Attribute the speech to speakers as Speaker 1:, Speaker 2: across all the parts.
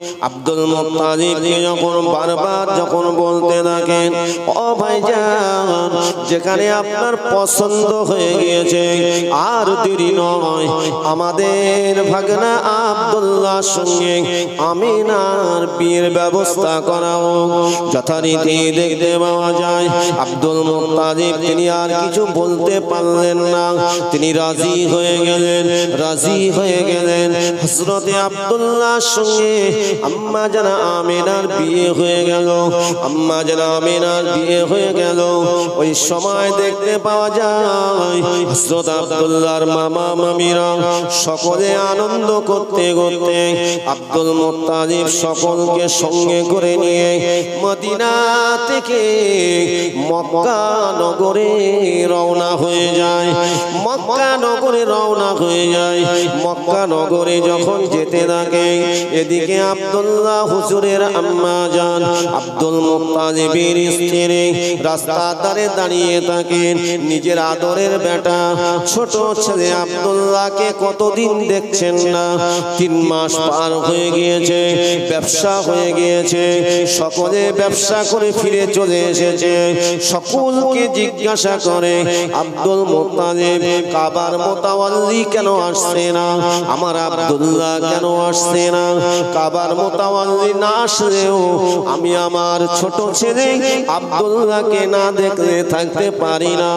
Speaker 1: আব্দুল মুত্তালিবকে যখন বারবার যখন বলতে থাকেন, ও ভাইজান যেখানে আপনার পছন্দ হয়ে গিয়েছে আর দেরি নয়, আমাদের ভাগনা আব্দুল্লাহর সঙ্গে আমিনার বিয়ের ব্যবস্থা করাও। যথারীতি দেখতে পাওয়া যায় আব্দুল মুত্তালিব তিনি আর কিছু বলতে পারলেন না, তিনি রাজি হয়ে গেলেন। হযরতে আব্দুল্লাহর সঙ্গে আম্মা জানা আমিনার বিয়ে হয়ে গেল। ওই সময় দেখতে পাওয়া যায় হযরত আব্দুল্লাহর মামা মামিরা সকলে আনন্দ করতে করতে আব্দুল মুত্তালিব সকলকে সঙ্গে করে নিয়ে মদিনা থেকে মক্কা নগরে রওনা হয়ে যায়। মক্কা নগরে যখন যেতে থাকে, এদিকে আব্দুল্লাহ হুজুরের আম্মা জান আব্দুল মুত্তালিবের স্ত্রী রাস্তার ধারে দাঁড়িয়ে থাকেন। নিজের আদরের বেটা ছোট ছেলে আব্দুল্লাহকে কতদিন দেখছেন না, 3 মাস পার হয়ে গিয়েছে, ব্যবসা হয়ে গিয়েছে, সকলে ব্যবসা করে ফিরে চলে এসেছে। সকলকে জিজ্ঞাসা করে আব্দুল মুত্তালিব কাবার মোতাওয়াল্লি কেন আসছে না, আমার আব্দুল্লাহ কেন আসছে না? কাবার মোতাওয়াল্লি না আসলেও আমি আমার ছোট ছেলে আব্দুল্লাহকে না দেখলে থাকতে পারি না।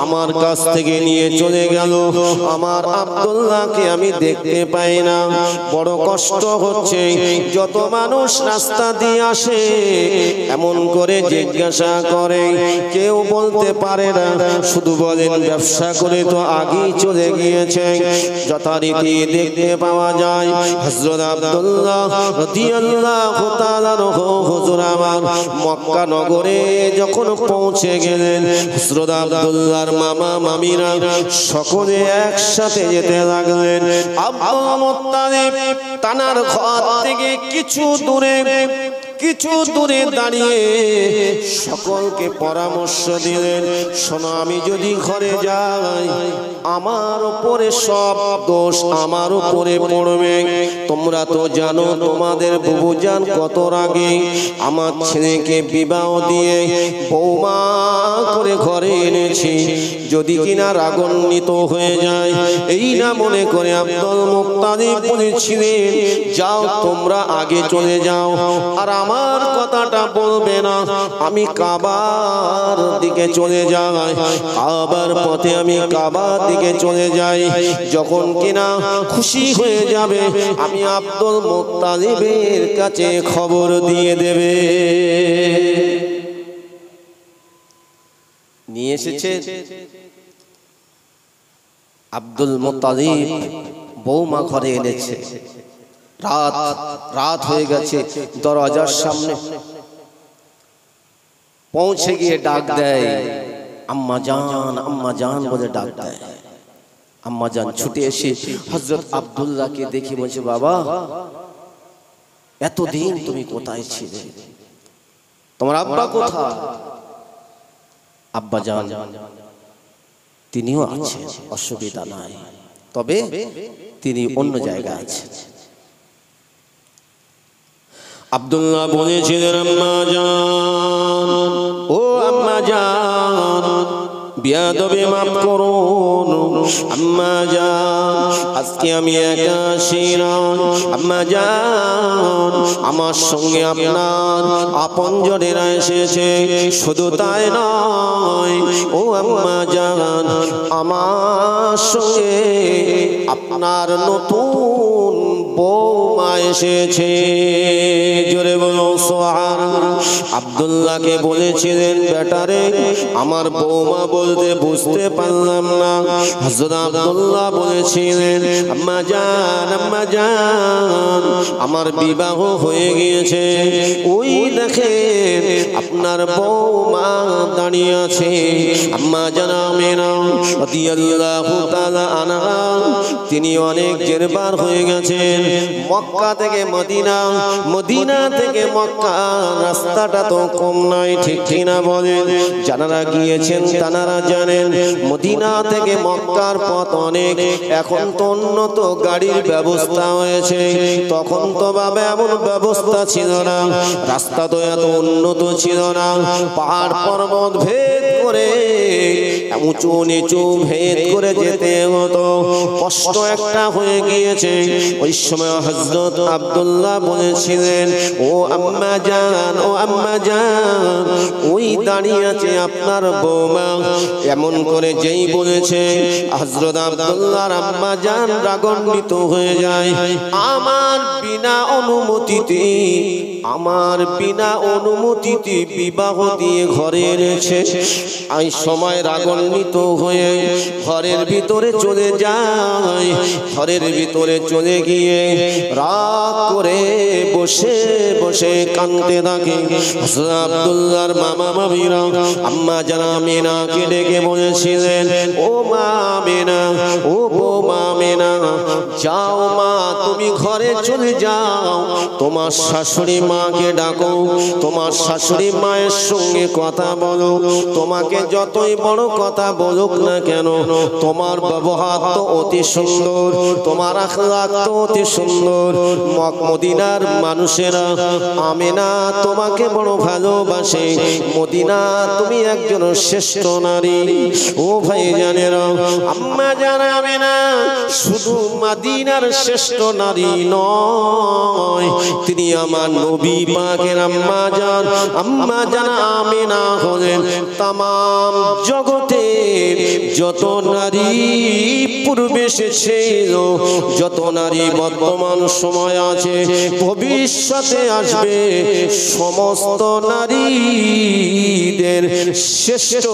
Speaker 1: আমার কাছ থেকে নিয়ে চলে গেল, আমার আব্দুল্লাহকে আমি দেখতে পাই না, বড় কষ্ট হচ্ছে। যত মানুষ রাস্তা দিয়ে আসে এমন করে জিজ্ঞাসা করে, কেউ বলতে পারে না, শুধু বলেন ব্যবসা করে তো আগেই চলে গিয়েছে। যথারীতি দেখতে পাওয়া যায় হযরত আব্দুল্লাহ রাদিয়াল্লাহু তাআলা হুজুর আমার মক্কা নগরে যখন পৌঁছে গেলেন, হযরত আব্দুল্লাহর মামা মামিরা সকলে একসাথে যেতে লাগলেন। আব্দুল মুত্তালিব তানার ঘর থেকে কিছু দূরে দাঁড়িয়ে সকলকে পরামর্শ দিলেন, শোনো, আমি যদি ঘরে যাই আমার উপরে সব দোষ আমার উপরে পড়বে। তোমরা তো জানো তোমাদের বুবুজান কত আগে আমার ছেলেকে বিবাহ দিয়ে বৌমা করে ঘরে এনেছি, যদি কিনা রাগান্বিত হয়ে যায়, এই না মনে করে আব্দুল মুত্তালিব বলেছিলেন, যাও তোমরা আগে চলে যাও আর আমার কথাটা বলবে না। আমি কাবার দিকে চলে যাই, কাবার পথে আমি কাবার দিকে চলে যাই, যখন কিনা খুশি হয়ে যাবে আমি আব্দুল মুত্তালিবের কাছে খবর দিয়ে দেবে। নিয়ে এসেছে আব্দুল মুত্তালিব বৌমা ঘরে এনেছে। রাত হয়ে গেছে, দরজার সামনে পৌঁছে গিয়ে ডাক দেয়, আম্মা জান বলে ডাক দেয়। আম্মা জান ছুটে এসে হযরত আব্দুল্লাহকে দেখে বলছে, বাবা এতদিন তুমি কোথায় ছিলে, তোমার আব্বা কোথায়? আব্বা জান তিনিও আছেন, অসুবিধা নাই, তবে তিনি অন্য জায়গায় আছেন। আব্দুল্লাহ বলেছিলেন, আম্মা জান, ও আম্মা জান, বিয়াদবে মাফ করুন আম্মা জান, আজকে আমি একা ছিলাম। আম্মা জান, আমার সঙ্গে আপনার আপনজনেরা এসেছে, শুধু তাই নয়, ও আম্মা জান, আমার সঙ্গে আপনার নতুন বৌমা এসেছে। জোরে বলো সুবহানাল্লাহ। আব্দুল্লাহকে বলেছিলেন, বেটারে আমার বৌমা বলতে বুঝতে পারলাম না। হযরত আব্দুল্লাহ বলেছিলেন, আম্মা জান আমার বিবাহ হয়ে গিয়েছে, ওই দেখেন আপনার বৌমা দাঁড়িয়ে আছে। আম্মা জান আমিনা রাদিয়াল্লাহু তাআলা আনহা তিনি অনেক জেরবার হয়ে গেছেন। মক্কা থেকে মদিনা, মদিনা থেকে মক্কা রাস্তাটা তো কম নয়, ঠিক কিনা বলেন? যারা গিয়েছেন তারা জানেন মদিনা থেকে মক্কার পথ অনেক। এখন তো উন্নত গাড়ির ব্যবস্থা হয়েছে, তখন তো বাবা এমন ব্যবস্থা ছিল না, রাস্তা তো এত উন্নত ছিল না। পাহাড় পর্বত ভেদ করে, উঁচু নিচু ভেদ করে যেতে হতো, কষ্ট একটা হয়ে গিয়েছে। ওই সময় হযরত আব্দুল্লাহ বলেছিলেন, ও আম্মা জান, ও আম্মা জান, ওই দাঁড়িয়ে আছে আপনার বৌমা। এমন করে যেই বলেছে হযরত আব্দুল্লাহর আম্মা জান রাগান্বিত হয়ে যায়। আমার বিনা অনুমতিতে, আমার বিনা অনুমতিতে বিবাহ দিয়ে ঘরে এনেছে। এই সময় রাগান্বিত হয়ে ঘরের ভিতরে চলে যায়। ঘরের ভিতরে চলে গিয়ে রাগ করে বসে বসে কাঁদতে থাকে। আব্দুল্লাহর মামা মামিরা আম্মা জানা আমিনাকে ডেকে বলেছিলেন, ও মা আমিনা, ও বৌমা আমিনা, যাও মা, তুমি ঘরে চলে যাও, তোমার শাশুড়ি মাকে ডাকো, তোমার শাশুড়ি মায়ের সঙ্গে কথা বলো। তোমাকে যতই বড় কথা বলুক না কেন, তোমার ব্যবহার তো অতি সুন্দর, তোমার আখলাক তো অতি সুন্দর। মদিনার মানুষেরা আমিনা তোমাকে বড় ভালোবাসে। মদিনা তুমি একজন শ্রেষ্ঠ নারী। ও ভাই জানেরা, আম্মা জানা আমিনা শুধু মদিনার শ্রেষ্ঠ নারী নয়, তিনি আমার নবী পাকের আম্মা জান। আম্মা জানা আমিনা হলেন তামাম জগতের যত নারী পূর্বে এসেছিল, যত নারী বর্তমান সময় আছে, ভবিষ্যতে আসবে, সমস্ত নারীদের শ্রেষ্ঠ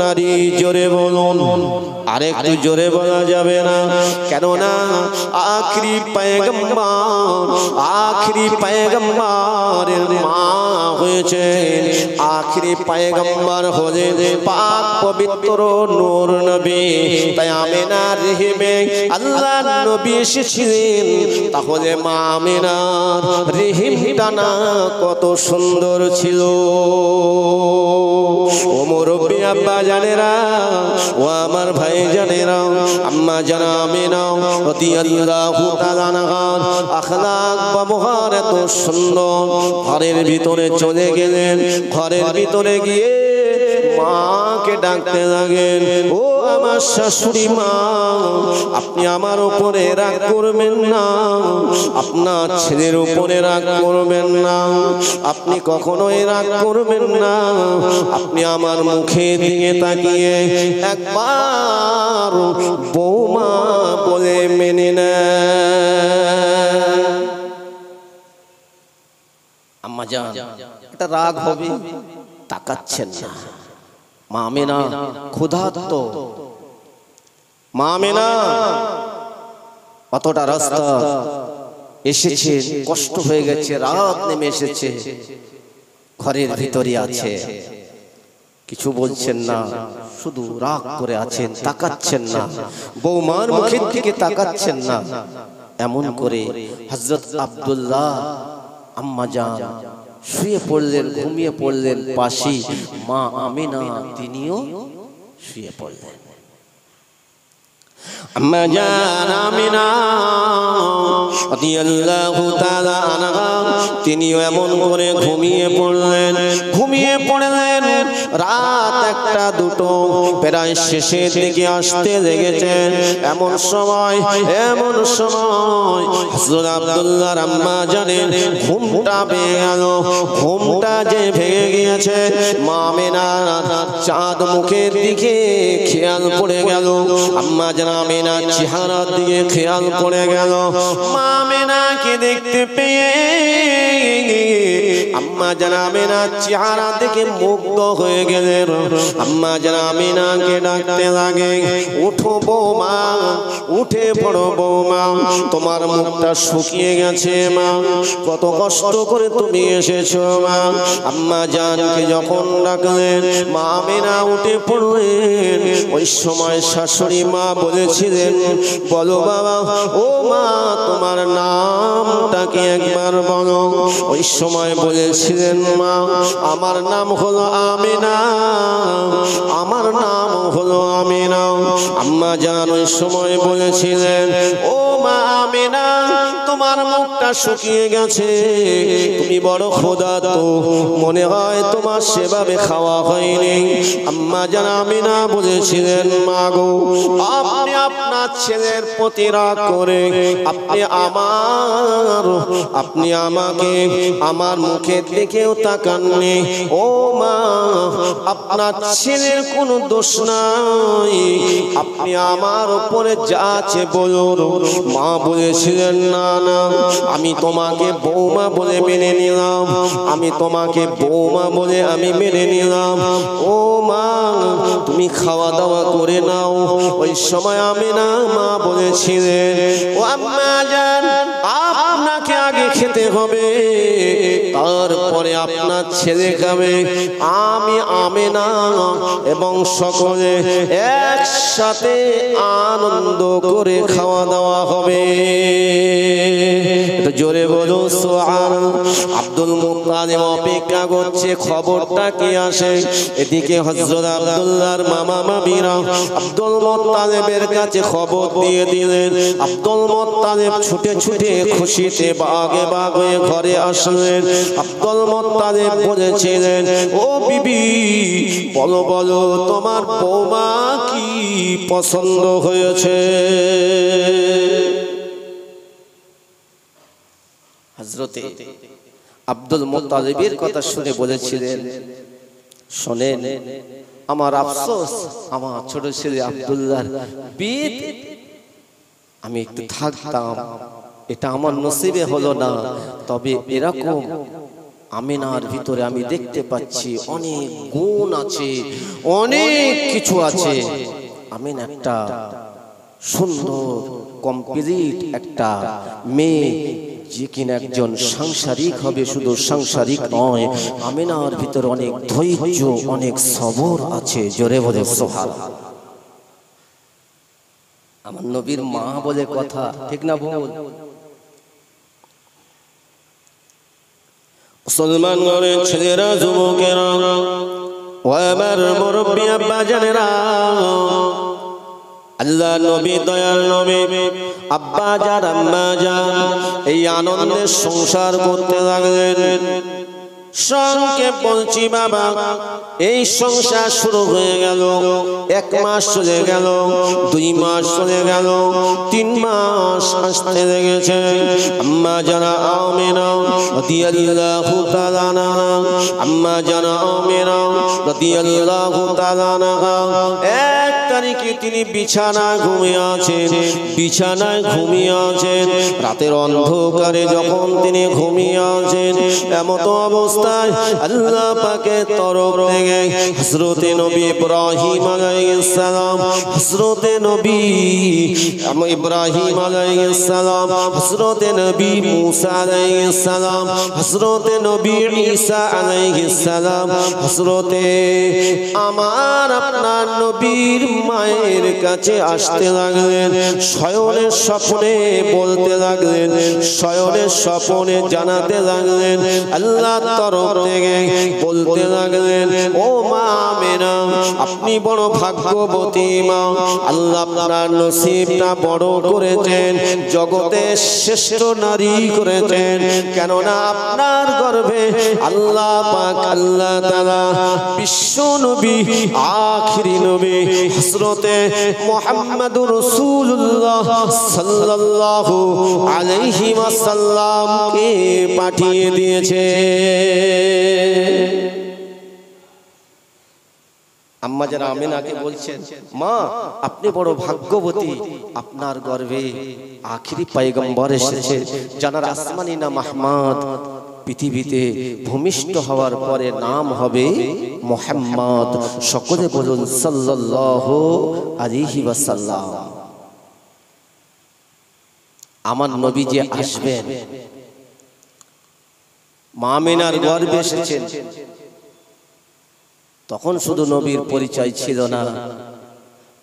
Speaker 1: নারী। জোরে বলুন, আরেকটু জোরে বলা যাবে না? কেননা আখরি পয়গম্বর, আখরি পয়গম্বরের মা হয়েছে, আখরি পয়গম্বর হলেন পাক পবিত্র নূর নবী। তাই আমিনা রহিমে আল্লাহর নবী এসেছিলেন, তাহলে মা আমিনার রহিমটা না কত সুন্দর ছিল। ও মুরব্বি আব্বা জানেরা, ও আমার ভাই জানেরা, আম্মা জানা আমিনা রাদিয়াল্লাহু তাআলা আনহার আখলাক ব্যবহার এত সুন্দর। ঘরের ভিতরে চলে গেলেন, ঘরের ভিতরে গিয়ে মাকে ডাকতে লাগেন, ও আমার শাশুড়ি মা, আপনি আমার উপরে রাগ করবেন না, আপনার ছেলের উপরে রাগ করবেন না, আপনি কখনোই রাগ করবেন না। আপনি আমার মুখে দিয়ে তাকিয়ে একবার বৌমা বলে মেনে নেন। আম্মা জান, এটা রাগ হবে, তাকাচ্ছেন না। মা আমিনা ক্ষুধার্ত, মা আমিনা কতটা রাস্তা এসেছে, কষ্ট হয়ে গেছে, রাত নেমে এসেছে, ঘরের ভিতরে আছে, কিছু বলছেন না, শুধু রাগ করে আছেন, তাকাচ্ছেন না, বৌমার মুখের দিকে তাকাচ্ছেন না। এমন করে হযরত আব্দুল্লাহ আম্মা জান শুয়ে পড়লেন, ঘুমিয়ে পড়লেন, পাশে মা আমিনা তিনিও শুয়ে পড়লেন। আম্মা জান আমিনা রাদিয়াল্লাহু তাআলা আনহা তিনিও এমন করে ঘুমিয়ে পড়লেন, ঘুমিয়ে পড়লেন। রাত একটা দুটো প্রায় শেষের দিকে আসতে লেগেছেন। এমন সময় হযরত আব্দুল্লাহর আম্মা জানেন ঘুমটা ভেঙে গেল। ঘুমটা যে ভেঙে গিয়েছে, মা আমিনার চাঁদ মুখের দিকে খেয়াল পড়ে গেল। আম্মা জান আমিনার চেহারার দিকে খেয়াল পড়ে গেল। মা আমিনাকে দেখতে পেয়ে আম্মা জান আমিনার চেহারা দেখে মুগ্ধ হয়ে গেলেন। আম্মা জান আমিনাকে ডাকতে লাগে, উঠো বৌমা, উঠে পড়ো বৌমা, তোমার মুখটা শুকিয়ে গেছে মা, কত কষ্ট করে তুমি এসেছো মা। আম্মা জানকে যখন ডাকলেন মা আমিনা উঠে পড়লেন। ওই সময় শাশুড়ি মা বলেছিলেন, বলো বাবা, ও মা তোমার নামটা কি একবার বলো। ওই সময় বলেছিলেন, মা আমার নাম হলো আমিনা, আমার নাম হলো আমিনা। আম্মা জান ওই সময় বলেছিলেন, ও মা আমিনা তোমার মুখটা শুকিয়ে গেছে, তুমি বড় ক্ষুধার্ত, মনে হয় তোমার সেভাবে খাওয়া হয়নি। আম্মা জান আমিনা বলেছিলেন, মা গো আপনি আপনার ছেলের প্রতি রাগ করে আপনি আমাকে আমার মুখের দিকেও তাকাননি। ও মা আপনার ছেলের কোনো দোষ নাই, আপনি আমার উপরে যা আছে বলুন। মা বলেছিলেন, না না আমি তোমাকে বৌমা বলে মেনে নিলাম, আমি তোমাকে বৌমা বলে আমি মেনে নিলাম। ও মা তুমি খাওয়া দাওয়া করে নাও। ওই সময় আমিনা মা বলেছিলেন, ও আম্মা জান আপনাকে আগে খেতে হবে, তারপরে আপনার ছেলে খাবে। আমি আমিনা এবং সকলে একসাথে আনন্দ করে খাওয়া দাওয়া হবে। জোরে বলো সুবহানাল্লাহ। আব্দুল মুত্তালিব অপেক্ষা করছে খবরটা কি আসে। এদিকে হযরত আব্দুল্লাহর মামা মামিরা আব্দুল মুত্তালিবের কাছে খবর দিয়ে দিলেন। আব্দুল মুত্তালিব ছুটে ছুটে খুশিতে বাগে বাগে ঘরে আসলেন। আব্দুল মুত্তালিব বলেছিলেন, ও বিবি বলো বলো তোমার বৌমা কি পছন্দ হয়েছে। হযরতে আব্দুল মুত্তালিবের কথা শুনে বলেছিলেন, শোনেন আমার আফসোস, আমার ছোট ছেলে আব্দুল্লাহর বিদ আমি একটু থাকতাম, এটা আমার নসিবে হলো না। তবে এরকম আমিনার ভিতরে আমি দেখতে পাচ্ছি অনেক গুণ আছে, অনেক কিছু আছে। আমিনা একটা সুন্দর কমপ্লিট একটা মেয়ে, যে কিনা একজন সাংসারিক হবে। শুধু সাংসারিক নয়, আমিনার ভিতরে অনেক ধৈর্য, অনেক সবর আছে। জোরে বলে সুবহানাল্লাহ। আমার নবীর মা বলে কথা, ঠিক না বল? মুসলমান ঘরের ছেলেরা, যুবকেরা ও আমার মুরব্বী আব্বা জানেরা, আল্লাহ নবী দয়াল নবী আব্বা জান আম্মা জান এই আনন্দের সংসার করতে লাগলেন। সংক্ষেপ বলছি বাবা, এই সংসার শুরু হয়ে গেল। 1 মাস চলে গেল, 2 মাস চলে গেল, 3 মাস আসতে লেগেছে। আম্মা জানা আমিনা রাদিয়াল্লাহু তাআলা আনহা, আম্মা জানা আমিনা রাদিয়াল্লাহু তাআলা আনহা 1 তারিখে তিনি বিছানায় ঘুমিয়ে আছেন। বিছানায় ঘুমিয়ে আছেন, রাতের অন্ধকারে যখন তিনি ঘুমিয়ে আছেন, এমত অবস্থায় আল্লাহ পাকের তরফ থেকে হযরতে নবী ইব্রাহিম আলাইহিস সালাম, হযরতে নবী ইব্রাহিম আলাইহিস সালাম, হযরতে নবী মুসা আলাইহিস সালাম, হযরতে নবী ঈসা আলাইহিস সালাম, হযরতে আমার আপনার নবীর মায়ের কাছে আসতে লাগলেন। শয়নের স্বপ্নে বলতে লাগলেন, শয়নের স্বপ্নে জানাতে লাগলেন, আল্লাহ তরফ থেকে বলতে লাগলেন, ও মা আমিনা আপনি বড় ভাগ্যবতী মা, আল্লাহ আপনার নসিবটা বড় করেছেন, জগতের শ্রেষ্ঠ নারী করেছেন। কেননা আপনার গর্ভে আল্লাহ পাক আল্লাহ তাআলা বিশ্ব নবী, আখিরি নবী হযরতে মুহাম্মদুর রাসূলুল্লাহ সাল্লাল্লাহু আলাইহি ওয়াসাল্লাম কে পাঠিয়ে দিয়েছে। আম্মা যারা আমিনাকে বলছেন, মা আপনি বড় ভাগ্যবতী, আপনার গর্ভে আখিরি পয়গম্বর এসেছে, যার আসমানি নাম আহমদ, পৃথিবীতে ভূমিষ্ঠ হওয়ার পরে নাম হবে মুহাম্মদ। সকলে বলুন সাল্লাল্লাহু আলাইহি ওয়াসাল্লাম। আমার নবী যে আসবেন, মা আমিনার গর্ভে এসেছেন, তখন শুধু নবীর পরিচয় ছিল না।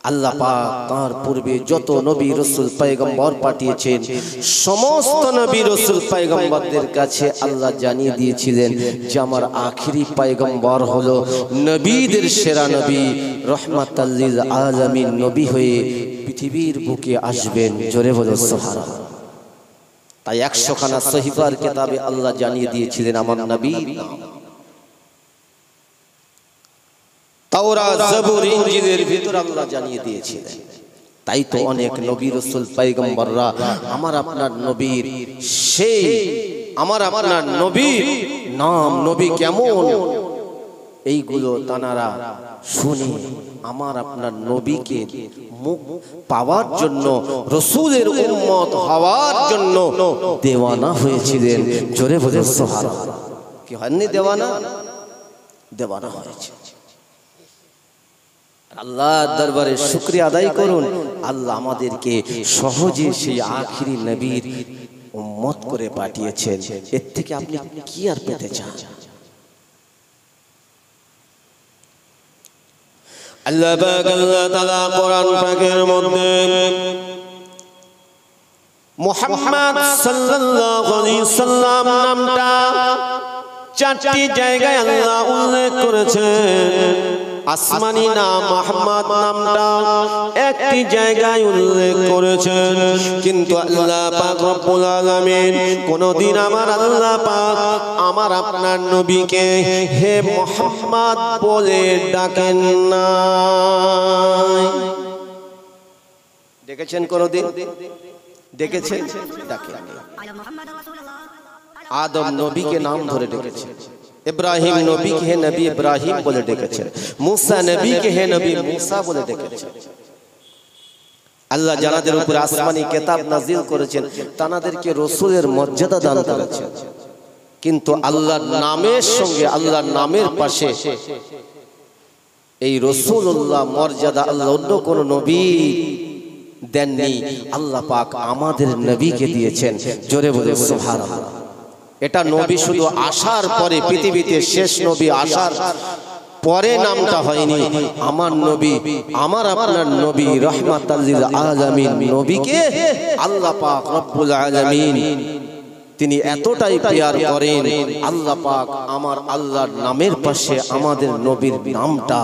Speaker 1: আল্লাহ পাক তার পূর্বে যত নবী রাসূল পয়গম্বর পাঠিয়েছেন, সমস্ত নবী রাসূল পয়গম্বরদের কাছে আল্লাহ জানিয়ে দিয়েছিলেন যে আমার আখেরি পয়গম্বর হলো নবীদের সেরা নবী, রহমাতাল লিল আলামিন নবী হয়ে পৃথিবীর বুকে আসবেন। জোরে বলো সুবহানাল্লাহ। তাই 100 খানা সহিফার কিতাবে আল্লাহ জানিয়ে দিয়েছিলেন আমার নবী। তাওরাত, জবুর, ইনজিলের ভিতর আল্লাহ জানিয়ে দিয়েছিলেন। তাই তো অনেক নবী রাসূল পয়গম্বররা আমার আপনার নবীর সেই আমার আপনার নবীর নাম, নবী কেমন, এইগুলো তানারা শুনে আমার আপনার নবীকে মুখ পাওয়ার জন্য, রাসূলের উম্মত হওয়ার জন্য দেওয়ানা হয়েছিলেন। জোরে বলে সুবহানাল্লাহ। কি হয়নি দেওয়ানা? দেওয়ানা হয়েছে। আল্লাহর দরবারে শুকরিয়া আদায় করুন, আল্লাহ আমাদেরকে সহজে সেই আখিরি নবীর উম্মত করে পাঠিয়েছেন। এর থেকে আপনি কি আর পেতে চান? আল্লাহ পাক আল্লাহ তাআলা কোরআন পাকের মধ্যে মুহাম্মদ সাল্লাল্লাহু আলাইহি সাল্লাম নামটা 4টি জায়গায় আল্লাহ উল্লেখ করেছেন। আসমানি নাম মুহাম্মদ নামটা একটি জায়গায় উল্লেখ করেছেন, কিন্তু আল্লাহ পাক রব্বুল আলামিন কোনদিন আমার আল্লাহ পাক আমার আপনার নবীকে হে মুহাম্মদ বলে ডাকেন না। ডেকেছেন কোনদিন? ডেকেছেন? ডাকেন। আদম নবীকে নাম ধরে ডেকেছেন, ইব্রাহিম নবীকে হে নবী ইব্রাহিম বলে ডেকেছেন, মুসা নবীকে হে নবী মুসা বলে ডেকেছেন। আল্লাহ যাদের উপর আসমানি কিতাব নাজিল করেছেন তাদেরকে রাসূলের মর্যাদা দান করেছেন, কিন্তু আল্লাহর নামের সঙ্গে আল্লাহর নামের পাশে এই রাসূলুল্লাহ মর্যাদা আল্লাহ অন্য কোন নবী দেননি। আল্লাহ পাক আমাদের নবীকে দিয়েছেন। জোরে বলে সুবহানাল্লাহ। এটা নবী শুধু আসার পরে, পৃথিবীতে শেষ নবী আসার পরে নামটা হয়নি। আমার নবী, আমার আপনার নবী রহমাতাল লিল আলামিন নবীকে আল্লাহ পাক রব্বুল আলামিন তিনি এতটাই প্যার করেন, আল্লাহ পাক আমার আল্লাহর নামের পাশে আমাদের নবীর নামটা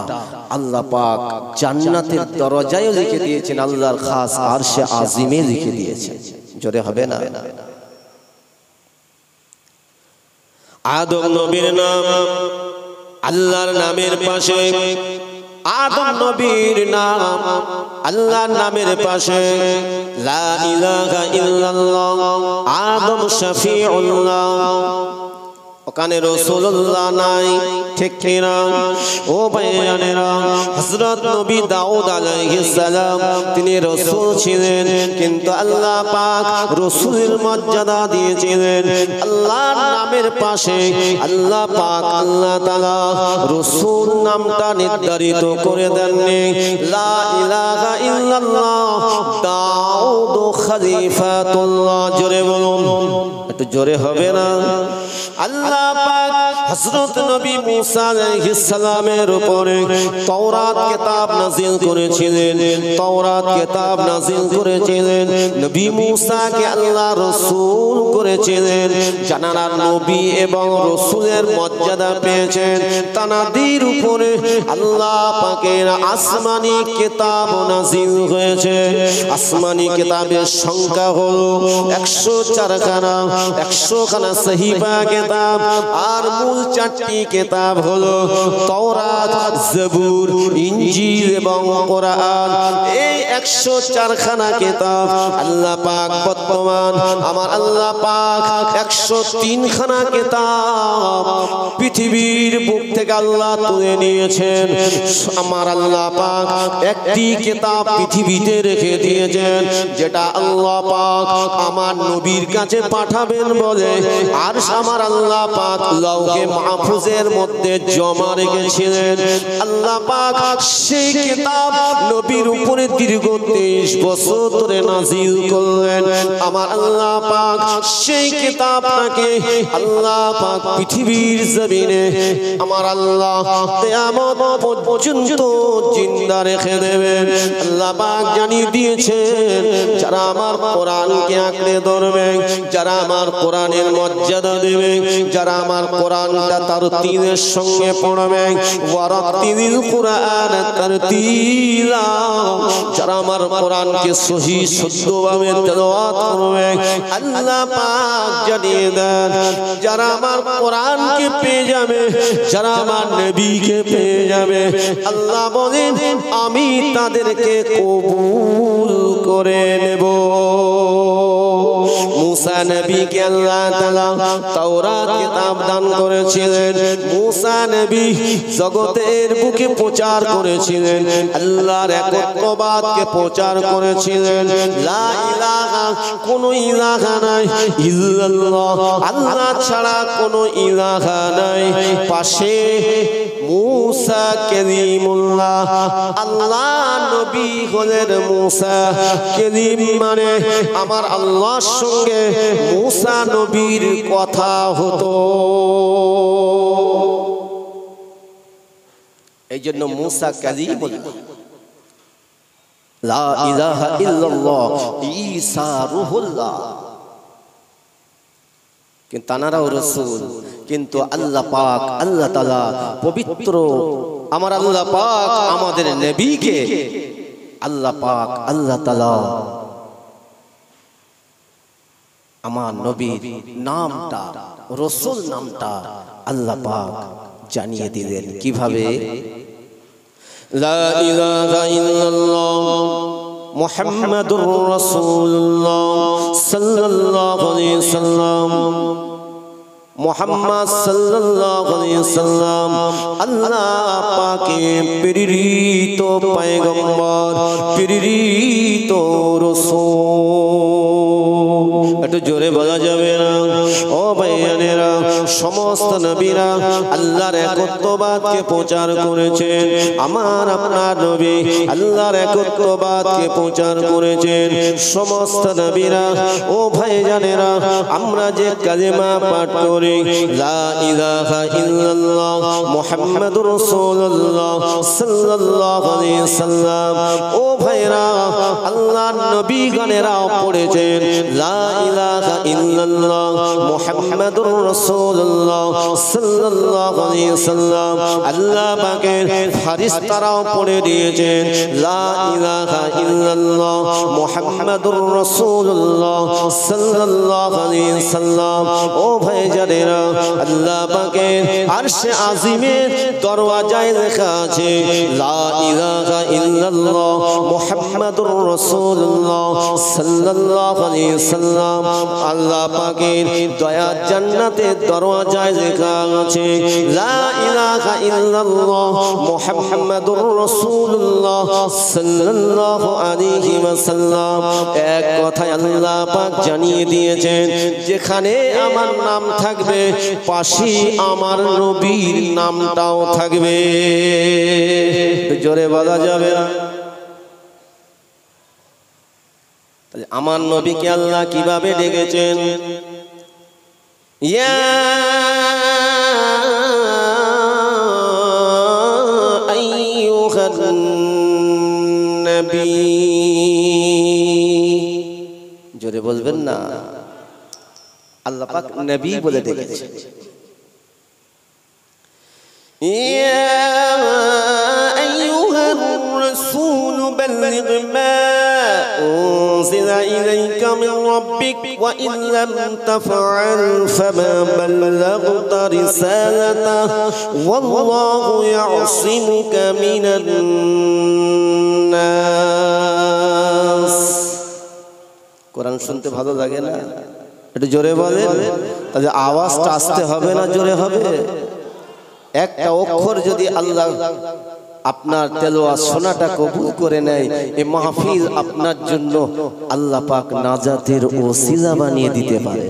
Speaker 1: আল্লাহ পাক জান্নাতের দরজায় লিখে দিয়েছেন, আল্লাহর খাস আরশে আজিমে লিখে দিয়েছেন। জোরে হবে না? আদম নবীর নাম আল্লাহর নামের পাশে, আদম নবীর নাম আল্লাহর নামের পাশে লা ইলাহা ইল্লাল্লাহ আদম শফিউল্লাহ, ওখানে রাসূলুল্লাহ নাই। ঠিক কিনা ও ভাইয়ানেরা? হযরত নবী দাউদ আলাইহিস সালাম তিনি রাসূল ছিলেন, কিন্তু আল্লাহ পাক রাসূলের মর্যাদা দিয়েছিলেন আল্লাহর নামের পাশে। আল্লাহ পাক আল্লাহ তাআলা রাসূল নামটা নির্ধারিত করে দেননি। লা ইলাহা ইল্লাল্লাহ দাউদ খলিফাতুল্লাহ। জোরে বলুন, একটু জোরে হবে না? আল্লাহ পাক হযরত নবী মুসা আলাইহিস সালামের উপরে তাওরাত কিতাব নাযিল করেছিলেন, তাওরাত কিতাব নাযিল করেছিলেন। নবী মুসাকে আল্লাহ রাসূল করেছিলেন। যারা নবী এবং রাসূলের মর্যাদা পেয়েছেন তাদের উপরে আল্লাহ পাকের আসমানি কিতাব নাযিল হয়েছে। আসমানি কিতাবের সংখ্যা হলো 104 খানা, 100 খানা সহিফা কিতাব, আর মূল 4টি কিতাব হলো তাওরাত, জবুর, ইনজিল এবং কোরআন। এই 104 খানা কিতাব আল্লাহ পাক বর্তমান আমার আল্লাহ পাক 103 খানা কিতাব পৃথিবীর বুক থেকে আল্লাহ তুলে নিয়েছেন। আমার আল্লাহ পাক একটি কিতাব পৃথিবীতে রেখে দিয়েছেন, যেটা আল্লাহ পাক আমার নবীর কাছে পাঠাবেন। খাবেন বলে আরশ আমার আল্লাহ পাক লৌহে মাহফুজের মধ্যে জমা রেখেছিলেন। আল্লাহ পাক সেই কিতাব নবীর উপরে দীর্ঘ 23 বছর ধরে নাজিল করলেন। আমার আল্লাহ পাক সেই কিতাবটাকে আল্লাহ পাক পৃথিবীর জমিনে আমার আল্লাহ কিয়ামত পর্যন্ত জিন্দা রেখে দেবেন। আল্লাহ পাক জানিয়ে দিয়েছেন যারা আমার কোরআনকে আঁকড়ে ধরবে, যারা আমার কোরআনের মর্যাদা দেবে, যারা আমার কোরআনটা তারতিলের সঙ্গে পড়বে, ওয়ারাতিলিল কুরআন তারতিলা, যারা আমার কোরআনকে সহি শুদ্ধভাবে তেলাওয়াত করবে, আল্লাহ পাক জানিয়ে দেন যারা আমার কোরআনকে পেয়ে যাবে, যারা আমার নবীকে পেয়ে যাবে, আল্লাহ বলেন আমি তাদেরকে কবুল করে নেব। মুসা নবীকে আল্লাহ তাআলা তাওরাত কিতাব দান করেছিলেন। মুসা নবী জগতের বুকে প্রচার করেছিলেন, আল্লাহর একত্ববাদকে প্রচার করেছিলেন। লা ইলাহা, কোন ইলাহা নাই ইল্লাল্লাহ, আল্লাহ ছাড়া কোন ইলাহা নাই। পাশে মুসা কালিমুল্লাহ, আল্লাহ নবী হলেন মুসা কালিম, মানে আমার আল্লাহর সঙ্গে মুসা নবীর কথা হতো। এই জন্য মুসা কালিমুল্লাহ, লা ইলাহা ইল্লাল্লাহ, ঈসা রূহুল্লাহ। কিন্তু তানারাও রাসূল, কিন্তু আল্লাহ পাক আল্লাহ তাআলা পবিত্র আমার আল্লাহ পাক আমাদের নবীকে আল্লাহ পাক আল্লাহ তাআলা আমার নবীর নামটা রাসূল নামটা আল্লাহ পাক জানিয়ে দিলেন কিভাবে? লা ইলাহা ইল্লাল্লাহ মুহাম্মাদুর রাসূলুল্লাহ সাল্লাল্লাহু আলাইহি ওয়াসাল্লাম। মুহাম্মদ সাল্লাল্লাহু আলাইহি ওয়াসাল্লাম আল্লাহ পাকের প্রেরিত পয়গম্বর, প্রেরিত রাসূল। একটু জোরে বলা যাবে না? ও ভাইয়ানেরা, সমস্ত নবীরা আল্লাহর একত্ববাদকে প্রচার করেছেন। আমার আপনার নবী আল্লাহর একত্ববাদকে প্রচার করেছেন। সমস্ত নবীরা, ও ভাইজানেরা, আমরা যে কালেমা পাঠ করি লা ইলাহা ইল্লাল্লাহ মুহাম্মাদুর রাসূলুল্লাহ সাল্লাল্লাহু আলাইহি ওয়াসাল্লাম, ও ভাইরা আল্লাহর নবী গানেরাও পড়েছেন লা ইলাহা ইল্লাল্লাহ মুহাম্মাদুর রাসূলুল্লাহ সাল্লাল্লাহু আলাইহি ওয়াসাল্লাম। আল্লাহ পাকের ফেরেশতারাও পড়ে দিয়েছেন লা ইলাহা ইল্লাল্লাহ মুহাম্মাদুর রাসূলুল্লাহ সাল্লাল্লাহু আলাইহি ওয়াসাল্লাম। ও ভাইজানেরা, আল্লাহ পাকের আরশে আজিমের দরওয়াজায় লেখা আছে লা ইলাহা ইল্লাল্লাহ মুহাম্মাদুর রাসূলুল্লাহ সাল্লাল্লাহু আলাইহি ওয়াসাল্লাম। আল্লাহ পাকের দয়ার জান্নাতের দরওয়াজায় লেখা আছে লা ইলাহা ইল্লাল্লাহ মুহাম্মাদুর রাসূলুল্লাহ সাল্লাল্লাহু আলাইহি ওয়াসাল্লাম। এক কথায় আল্লাহ পাক জানিয়ে দিয়েছেন যেখানে আমার নাম থাকবে পাশে আমার নবীর নামটাও থাকবে। জোরে বলা যাবে না? তাহলে আমার নবীকে আল্লাহ কিভাবে ডেকেছেন? ইয়া আইয়ুহান নবী, জোরে বলবেন না? আল্লাহ পাক নবী বলে ডেকেছে। ইয়া আইয়ুহার রাসূল বাল্লিগ মা উনজিলা ইলাইকা মিন রাব্বিক ওয়া ইন লাম তাফআল ফামা বাল্লাগতা রিসালাতাহু ওয়াল্লাহু ইয়াসিমুকা মিনান নাস। কোরআন শুনতে ভালো লাগে না? একটু জোরে বলেন। তাহলে আওয়াজটা আসতে হবে না জোরে হবে? একটা অক্ষর যদি আল্লাহ আপনার তেলাওয়াত শোনাটা কবুল করে নেয়, এই মাহফিল আপনার জন্য আল্লাহ পাক নাজাতের ওসিলা বানিয়ে দিতে পারে।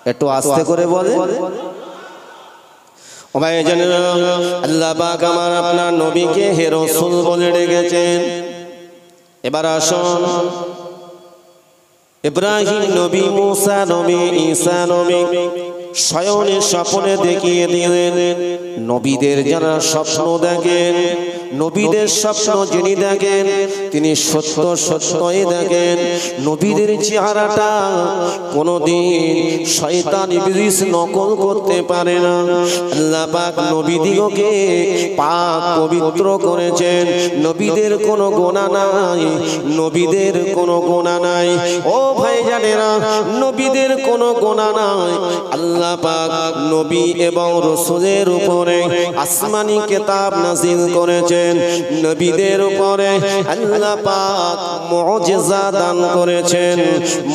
Speaker 1: একটু আস্তে করে বলে। ও ভাই জানেন, আল্লাহ পাক আমার আপনার নবীকে হে রাসূল বলে ডেকেছেন। এবার আসুন, ইব্রাহিম নবী, মুসা নবী, ঈসা নবী শয়নে স্বপ্নে দেখিয়ে দিলেন। নবীদের যারা স্বপ্ন দেখেন, নবীদের স্বপ্ন যিনি দেখেন তিনি সত্য সত্যই দেখেন। নবীদের চেহারাটা কোনদিন শয়তান ইবলিস নকল করতে পারে না। আল্লাহ পাক নবীদিগকে পাক পবিত্র করেছেন। নবীদের কোনো গুনাহ নাই, নবীদের কোনো গুনাহ নাই। ও ভাই জানেরা, নবীদের কোনো গুনাহ নাই। আল্লাহ পাক নবী এবং রাসূলের উপরে আসমানি কিতাব নাযিল করেছেন। নবীদের উপরে আল্লাহ পাক মুজিজা দান করেছেন।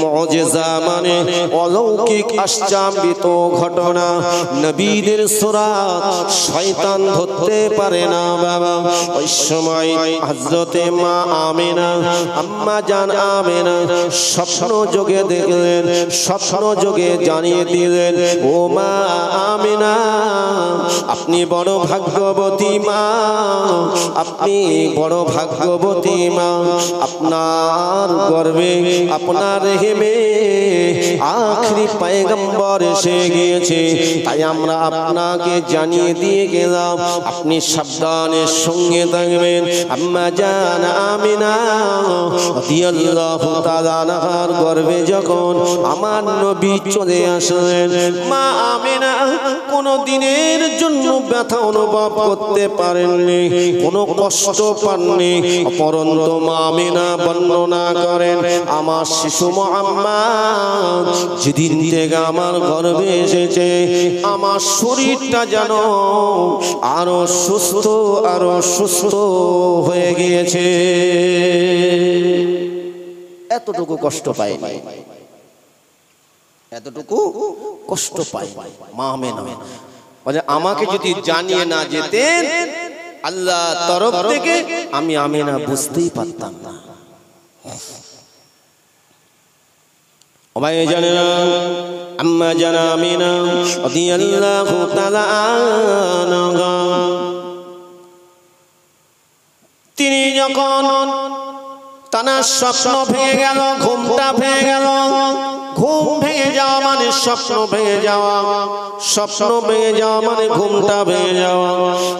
Speaker 1: মুজিজা মানে অলৌকিক আশ্চর্যজনক ঘটনা। নবীদের সুরাত শয়তান ধরতে পারে না বাবা। ওই সময় হযরতে মা আমেনা, আম্মা জান আমেনা স্বপ্ন যোগে দেখলেন, স্বপ্ন যোগে জানিয়ে দিলেন, ও মা আমেনা আপনি বড় ভাগ্যবতী মা, আপনি বড় ভাগ্যবতী মা। আপনার গর্ভে আপনার রেহেমে আখরি পয়গম্বর এসে গিয়েছে, তাই আমরা আপনাকে জানিয়ে দিয়ে গেলাম, আপনি সাবধানের সঙ্গে থাকবেন। আম্মা জান আমিনা রাদিয়াল্লাহু তাআলা আনহার গর্ভে যখন আমার নবী চলে আসলেন, মা আমিনা কোনো দিনের জন্য ব্যথা অনুভব করতে পারেননি, কোনো কষ্ট পাননি। অপরন্ত মা আমিনা বর্ণনা করেন, আমার শিশু মুহাম্মদ যেদিন থেকে আমার গর্ভে এসেছে, আমার শরীরটা যেন আরো সুস্থ হয়ে গিয়েছে। এতটুকু কষ্ট পাইনি, এতটুকু কষ্ট পাই মা আমিনা। মানে আমাকে যদি জানিয়ে না যেতেন আল্লাহ তরফ থেকে, আমি আমিনা বুঝতেই পারতাম না। ও ভাই জানেনা, আম্মা জান আমিনা রাদিয়াল্লাহু তাআলা আনহা তিনি যখন তানার স্বপ্ন ভেঙে গেল, ঘুমটা ভেঙে গেল। ঘুম ভেঙে যাওয়া মানে স্বপ্ন ভেঙে যাওয়া, স্বপ্ন ভেঙে যাওয়া মানে ঘুমটা ভেঙে যাওয়া।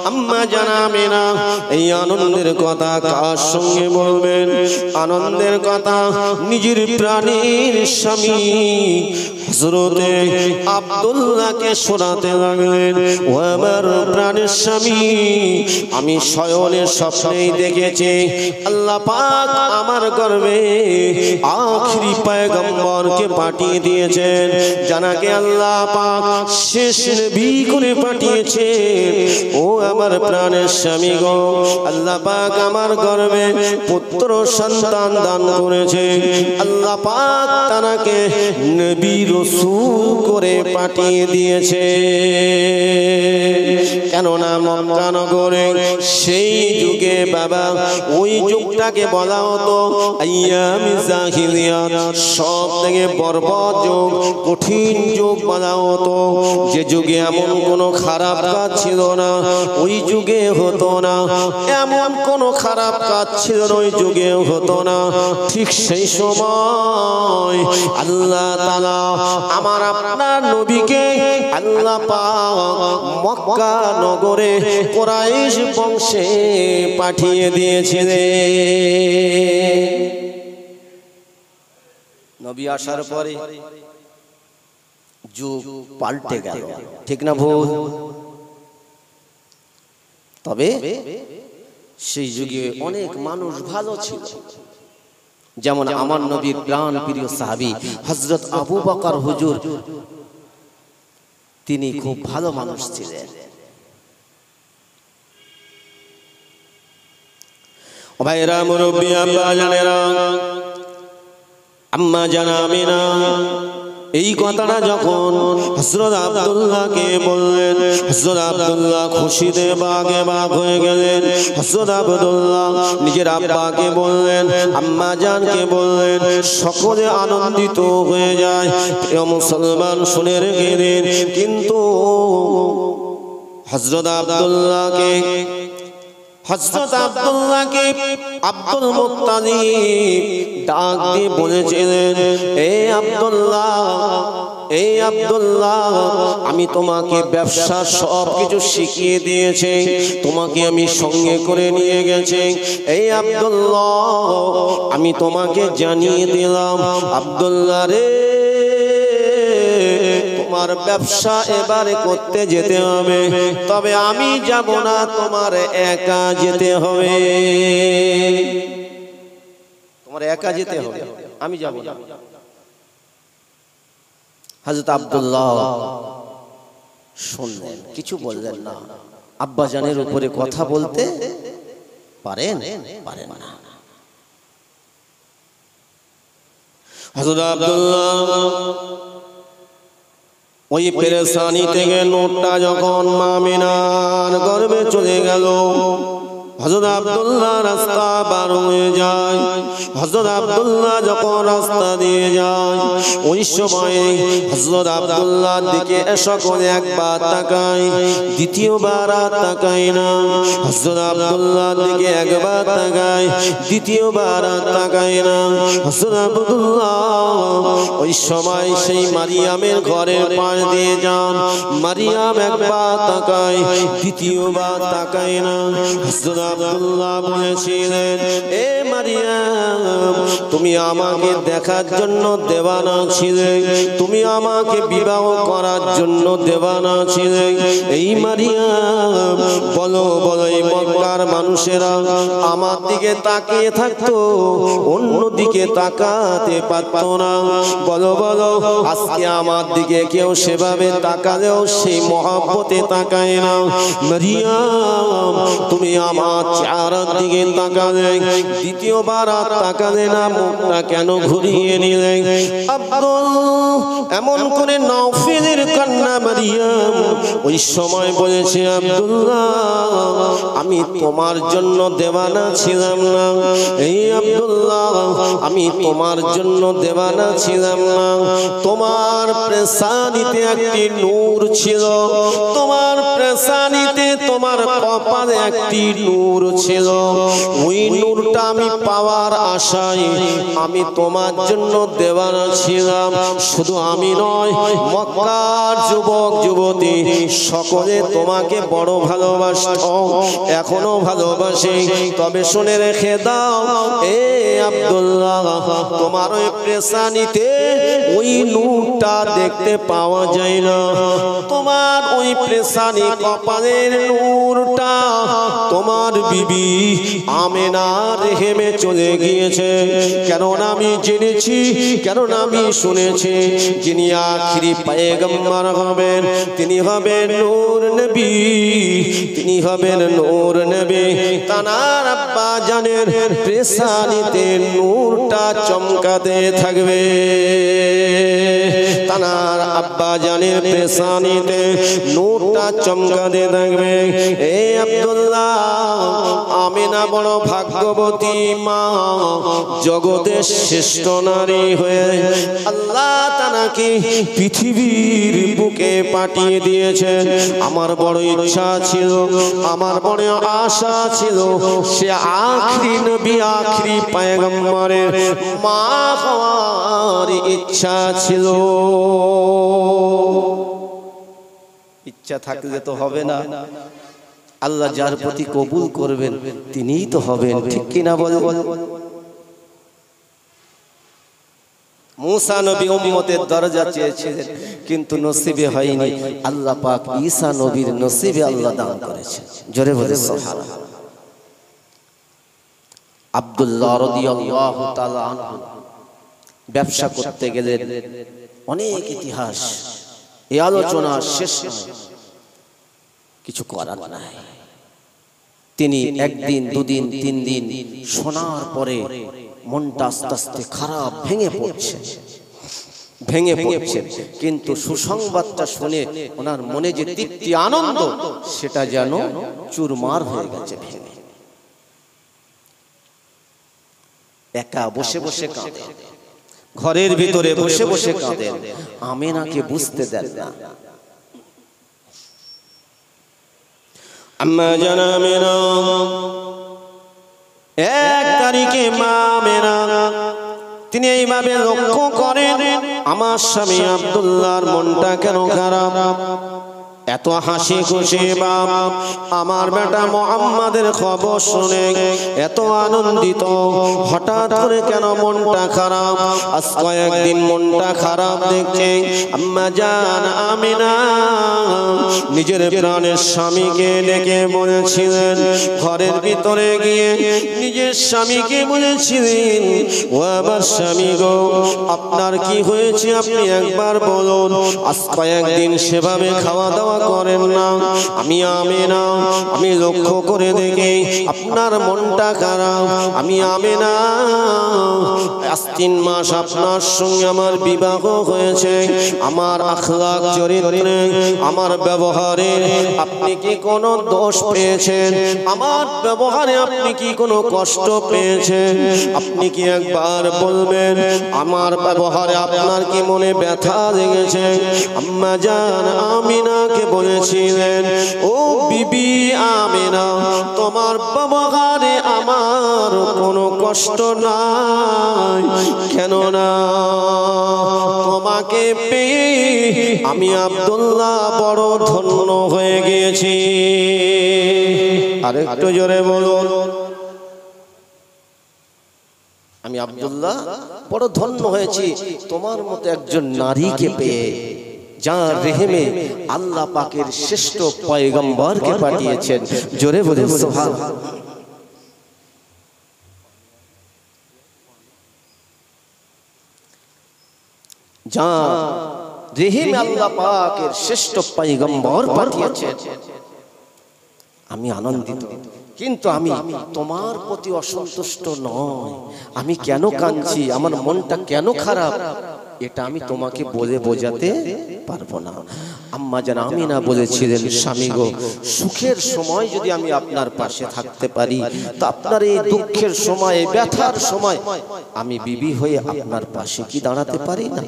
Speaker 1: আম্মা জান আমিনা এই আনন্দের কথা কার সঙ্গে বলবেন? আনন্দের কথা নিজের প্রাণের স্বামী হযরতে আব্দুল্লাহকে শোনাতে লাগলেন। ও আমার প্রাণের স্বামী, আমি শয়নে স্বপ্নেই দেখেছি আল্লাহ পাক আমার গর্ভে আখরি পয়গম্বরকে পাঠিয়ে দিয়েছেন, জানাকে আল্লাহ পাক শেষ নবী করে পাঠিয়েছেন। ও আমার প্রাণের স্বামী গো, আল্লাহ পাক আমার গর্ভে পুত্র সন্তান দান করেছে। আল্লাহ পাক তাকে নবী রাসূল করে পাঠিয়ে দিয়েছে। কেননা মক্কা নগরে সেই যুগে বাবা, ওই যুগটাকে বলা হতো আইয়ামি জাহিলিয়াত, সব থেকে বর্বর যুগ, কঠিন যুগ বলা হতো। যে যুগে এমন কোনো খারাপ কাজ ছিল না, ওই যুগে হতো না। এমন কোনো খারাপ কাজ ছিল না, ওই যুগে হতো না। ঠিক সেই সময় আল্লাহ তাআলা আমার আপনার নবীকে আল্লাহ পাক মক্কা নগরে কুরাইশ বংশে পাঠিয়ে দিয়েছিলেন। নবী আসার পরে যুগ পাল্টে গেল, ঠিক না ভুল? তবে সেই যুগে অনেক মানুষ ভালো ছিল, যেমন আমার নবীর প্রাণ প্রিয় সাহাবী হযরত আবু বকর হুজুর, তিনি খুব ভালো মানুষ ছিলেন। ও ভাইরা, মুরব্বি, আব্বা জানেরা, আম্মা জান আমিনা এই কথাটা যখন হযরত আব্দুল্লাহকে বললেন, হযরত আব্দুল্লাহ খুশিতে বাগে বাগ হয়ে গেলেন। হযরত আব্দুল্লাহ নিজের আব্বাকে বললেন, আম্মা জানকে বললেন, সকলে আনন্দিত হয়ে যায়। প্রিয় মুসলমান শুনে রেখে দিন, কিন্তু হযরত আব্দুল্লাহকে আব্দুল মুত্তালিব ডাক দিয়ে বলেছিলেন, এ আব্দুল্লাহ, আমি তোমাকে ব্যবসা সব কিছু শিখিয়ে দিয়েছি, তোমাকে আমি সঙ্গে করে নিয়ে গেছি। এই আব্দুল্লাহ, আমি তোমাকে জানিয়ে দিলাম, আব্দুল্লাহ রে, তোমার ব্যবসা এবারে করতে যেতে হবে, তবে আমি যাব না, তোমার একা যেতে হবে। তোমার একা যেতে হবে, আমি যাব না। হযরত আব্দুল্লাহ শুনলেন, কিছু বললেন না। আব্বা জানের উপরে কথা বলতে পারেন না। হযরত আব্দুল্লাহ ওই পেরেশানি থেকে নোটটা যখন মা মিনার গর্ভে চলে গেল, হযরত আব্দুল্লাহ রাস্তা পার হয়ে যায়। হযরত আব্দুল্লাহ যখন রাস্তা দিয়ে যায়, ওই সময় হযরত আব্দুল্লাহর দিকে সকলে একবার তাকায়, দ্বিতীয়বার আর তাকায় না। হযরত আব্দুল্লাহর দিকে একবার তাকায়, দ্বিতীয়বার আর তাকায় না। হযরত আব্দুল্লাহ ওই সময় সেই মারিয়ামের ঘরের পাশ দিয়ে যান। মারিয়াম একবার তাকায়, দ্বিতীয়বার তাকায় না। হযরত আব্দুল্লাহ বলেছিলেন, এ মারিয়াম, তুমি আমাকে দেখার জন্য দেওয়ানা ছিলে, তুমি আমাকে বিবাহ করার জন্য দেওয়ানা ছিলে। এই মারিয়াম, বলো বলো, এই মক্কার মানুষেরা আমার দিকে তাকিয়ে থাকতো, অন্য দিকে তাকাতে পারতো না। বলো বলো, আজকে আমার দিকে কেউ সেভাবে তাকালেও সেই মহব্বতে তাকায় না। মারিয়াম, তুমি আমার চেহারার দিকে তাকালে, দ্বিতীয়বার আর তাকালে না, মুখটা কেন ঘুরিয়ে নিলে? আব্দুল এমন করে নওফেলের কন্যা মারিয়াম ওই সময় বলেছে, আব্দুল্লাহ, আমি তোমার জন্য দেওয়ানা ছিলাম না। এই আব্দুল্লাহ, আমি তোমার জন্য দেওয়ানা ছিলাম না। তোমার পেশানিতে একটি নূর ছিল, তোমার পেশানিতে, তোমার কপালে একটি নূর ছিল। ওই নূরটা আমি পাওয়ার আশায় আমি তোমার জন্য দেওয়ানা ছিলাম। শুধু আমি নয়, মক্কার যুবক যুবতী সকলে তোমাকে বড় ভালোবাসত, এখনো ভালোবাসে। তবে শুনে রেখে দাও, এ আব্দুল্লাহ, তোমার ওই পেশানিতে ওই নূরটা দেখতে পাওয়া যায় না। তোমার ওই পেশানি কপালের নূরটা তোমার বিবি আমেনা রেহেমে চলে গিয়েছে। কেননা আমি জেনেছি, কেননা আমি শুনেছি, যিনি আখিরি পয়গম্বর হবেন তিনি হবেন নূর নবী, তিনি হবেন নূর নবী। তানার আব্বা জানের পেশানিতে নূরটা চমকাতে থাকবে, তানার আব্বা জানের পেশানিতে নূরটা চমকাতে থাকবে। এ আব্দুল্লাহ, আমিনা বড় ভাগ্যবতী মা, জগতের শ্রেষ্ঠ নারী হয়ে আল্লাহ তানাকে পৃথিবীর বুকে পাঠিয়ে দিয়েছে। আমার বড় ইচ্ছা ছিল, আমার বড় আশা ছিল, সে আখিরি নবী, আখিরি পয়গম্বরের মা হওয়ার ইচ্ছা ছিল। ইচ্ছা থাকলে তো হবে না, আল্লাহ যার প্রতি কবুল করবেন তিনিই তো হবেন, ঠিক কিনা বলে? মুসা নবী উম্মতের দরজা চেয়েছিলেন, কিন্তু নসিবে হয়নি। আল্লাহ পাক ঈসা নবীর নসিবে আল্লাহ দান করেছেন। জোরে বলে সুবহানাল্লাহ। আব্দুল্লাহ রাদিয়াল্লাহু তাআলা আনহু ব্যবসা করতে গেলেন, অনেক ইতিহাস, এই আলোচনা শেষ কিছু করার নাই। তিনি একদিন, দুদিন, 3 দিন শোনার পরে মনটা আস্তে আস্তে খারাপ, ভেঙে পড়ছে। ভেঙে পড়ছে, কিন্তু সুসংবাদটা শুনে ওনার মনে যে তৃপ্তি আনন্দ সেটা যেন চুরমার হয়ে গেছে ভেঙে। একা বসে বসে কাঁদেন, ঘরের ভিতরে বসে বসে কাঁদেন, আমেনাকে বুঝতে দেন না। আম্মা জান আমেনা 1 তারিখে মা আমেনা তিনি এইভাবে লক্ষ্য করেন আমার স্বামী আব্দুল্লাহর মনটা কেন খারাপ, এত হাসি খুশি বাপ, আমার বেটা মুহাম্মাদের খবর শুনে এত আনন্দিত, হঠাৎ করে কেন মনটা খারাপ? আজ কয়েকদিন মনটা খারাপ দেখছে। আম্মা জান আমিনা নিজের প্রাণের স্বামীকে ডেকে বলেছিলেন, ঘরের ভিতরে গিয়ে নিজের স্বামীকে বলেছিলেন, ও আমার স্বামী গো, আপনার কি হয়েছে আপনি একবার বলুন। আজ কয়েকদিন সেভাবে খাওয়া দাওয়া করেন না, আমি আমেনা আমি লক্ষ্য করে দেখি আপনার মনটা খারাপ। আমি আমেনা আজ 3 মাস আপনার সঙ্গে আমার বিবাহ হয়েছে, আমার আখলাক চরিত্রে আমার ব্যবহারে আপনি কি কোনো দোষ পেয়েছেন? আমার ব্যবহারে আপনি কি কোনো কষ্ট পেয়েছেন? আপনি কি একবার বলবেন আমার ব্যবহারে আপনার কি মনে ব্যথা লেগেছে? আম্মা জান আমিনাকে বলেছিলেন, ও বিবি আমিনা, তোমার ব্যবহারে আমার কোনো কষ্ট নাই, কেননা তোমাকে পেয়ে আমি আব্দুল্লাহ বড় ধন্য হয়ে গিয়েছি। আরেকটু জোরে বলুন, আমি আব্দুল্লাহ বড় ধন্য হয়েছি তোমার মতো একজন নারীকে পেয়ে, যার রেহেমে আল্লাহ পাকের শ্রেষ্ঠ পয়গম্বরকে পাঠিয়েছেন। জোরে বলুন সুবহানাল্লাহ। যার রেহেমে আল্লাহ পাকের শ্রেষ্ঠ পয়গম্বর পাঠিয়েছেন, আমি আনন্দিত। কিন্তু আমি তোমার প্রতি অসন্তুষ্ট নয়। আমি কেন কাঁদছি, আমার মনটা কেন খারাপ, এটা আমি তোমাকে বলে বোঝাতে পারবো না। আম্মা জান আমিনা বলেছিলেন, স্বামী গো, সুখের সময় যদি আমি আপনার পাশে থাকতে পারি, তো আপনার এই দুঃখের সময়, ব্যথার সময় আমি বিবি হয়ে আপনার পাশে কি দাঁড়াতে পারি না?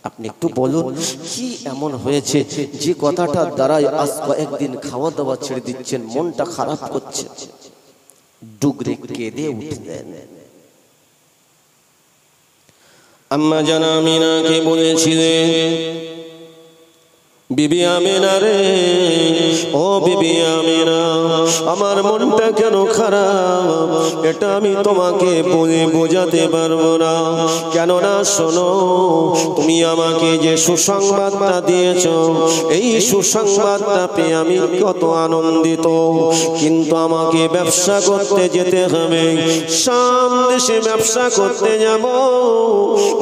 Speaker 1: আপনি একটু বলুন, কি এমন হয়েছে যে কথাটার দ্বারাই আজ কয়েকদিন খাওয়া দাওয়া ছেড়ে দিচ্ছেন, মনটা খারাপ করছে? ডুগরে কেঁদে উঠলেন। আম্মা জান আমিনাকে বলেছিলেন, বিবি আমিনা রে, ও বিবি আমিনা, আমার মনটা কেন খারাপ, এটা আমি তোমাকে বলে বোঝাতে পারবো না। কেননা শোনো, তুমি আমাকে যে সুসংবাদটা দিয়েছো, এই সুসংবাদটা পেয়ে আমি কত আনন্দিত, কিন্তু আমাকে ব্যবসা করতে যেতে হবে, শাম দেশে ব্যবসা করতে যাব।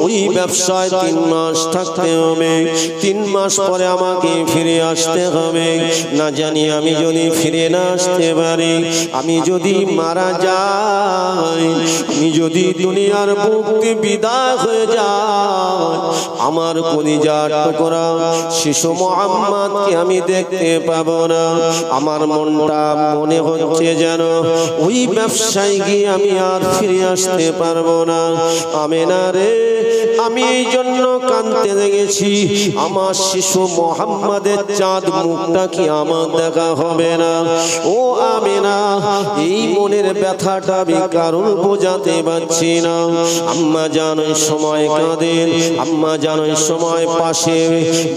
Speaker 1: ওই ব্যবসায় 3 মাস থাকতে হবে, 3 মাস পরে আমাকে ফিরে আসতে হবে। না জানি আমি যদি ফিরে না আসতে পারি, আমি যদি মারা যাই, আমি যদি দুনিয়ার বুক থেকে বিদায় হয়ে যাই, আমার কলিজার টুকরা শিশু মুহাম্মদকে আমি দেখতে পাবো না। আমার মনটা মনে হচ্ছে যেন ওই ব্যবসায় গিয়ে আমি আর ফিরে আসতে পারবো না। আমিনা রে, আমি এই জন্য কাঁদতে লেগেছি, আমার শিশু মুহাম্মাদের চাঁদ মুখটা কি আমার দেখা হবে না? ও আমিনা, এই মনের ব্যথাটা আমি কারণ বোঝাতে পারছি না। আম্মা জান ওই সময় কাঁদেন, আম্মা জান ওই সময় পাশে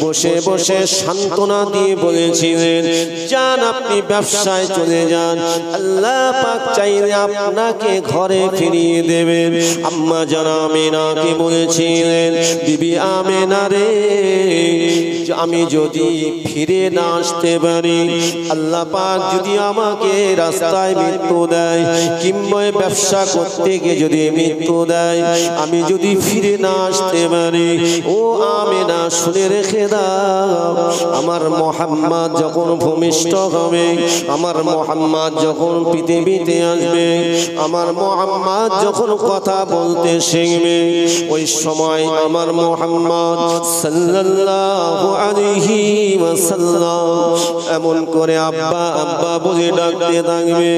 Speaker 1: বসে বসে সান্ত্বনা দিয়ে বলেছিলেন, যান আপনি ব্যবসায় চলে যান, আল্লাহ পাক চাইলে আপনাকে ঘরে ফিরিয়ে দেবেন। আম্মা জান আমিনাকে বলেছিলেন, বিবি আমিনা রে, আমি যদি ফিরে না আসতে পারি, আল্লাহ পাক যদি আমাকে রাস্তায় মৃত্যু দেয় কিংবা ব্যবসা করতে গিয়ে যদি মৃত্যু দেয়, আমি যদি ফিরে না আসতে পারি, ও আমেনা শুনে রেখে দাও, আমার মুহাম্মদ যখন ভূমিষ্ঠ হবে, আমার মুহাম্মদ যখন পৃথিবীতে আসবে, আমার মুহাম্মদ যখন কথা বলতে শিখবে, ওই সময় আমার মুহাম্মদ সাল্লাল্লাহু আলাইহি ওয়াসাল্লাম এমন করে আব্বা আব্বা বলে ডাকতে থাকবে।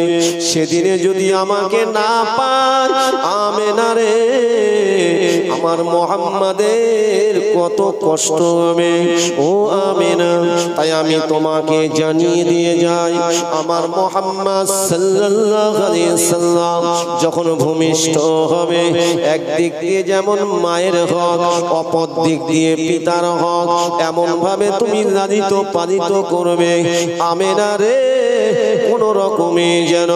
Speaker 1: সেদিনে যদি আমাকে না পায়, আমেনা রে, আমার মুহাম্মাদের কত কষ্ট হবে ও আমেনা। তাই আমি তোমাকে জানিয়ে দিয়ে যাই, আমার মুহাম্মদ সাল্লাল্লাহু আলাইহি ওয়াসাল্লাম যখন ভূমিষ্ঠ হবে, একদিক দিয়ে যেমন মায়ের হক, অপর দিক দিয়ে পিতার হক, এমন ভাবে তুমি লালিত পালিত করবে আমেনা রে, কোন রকমে যেন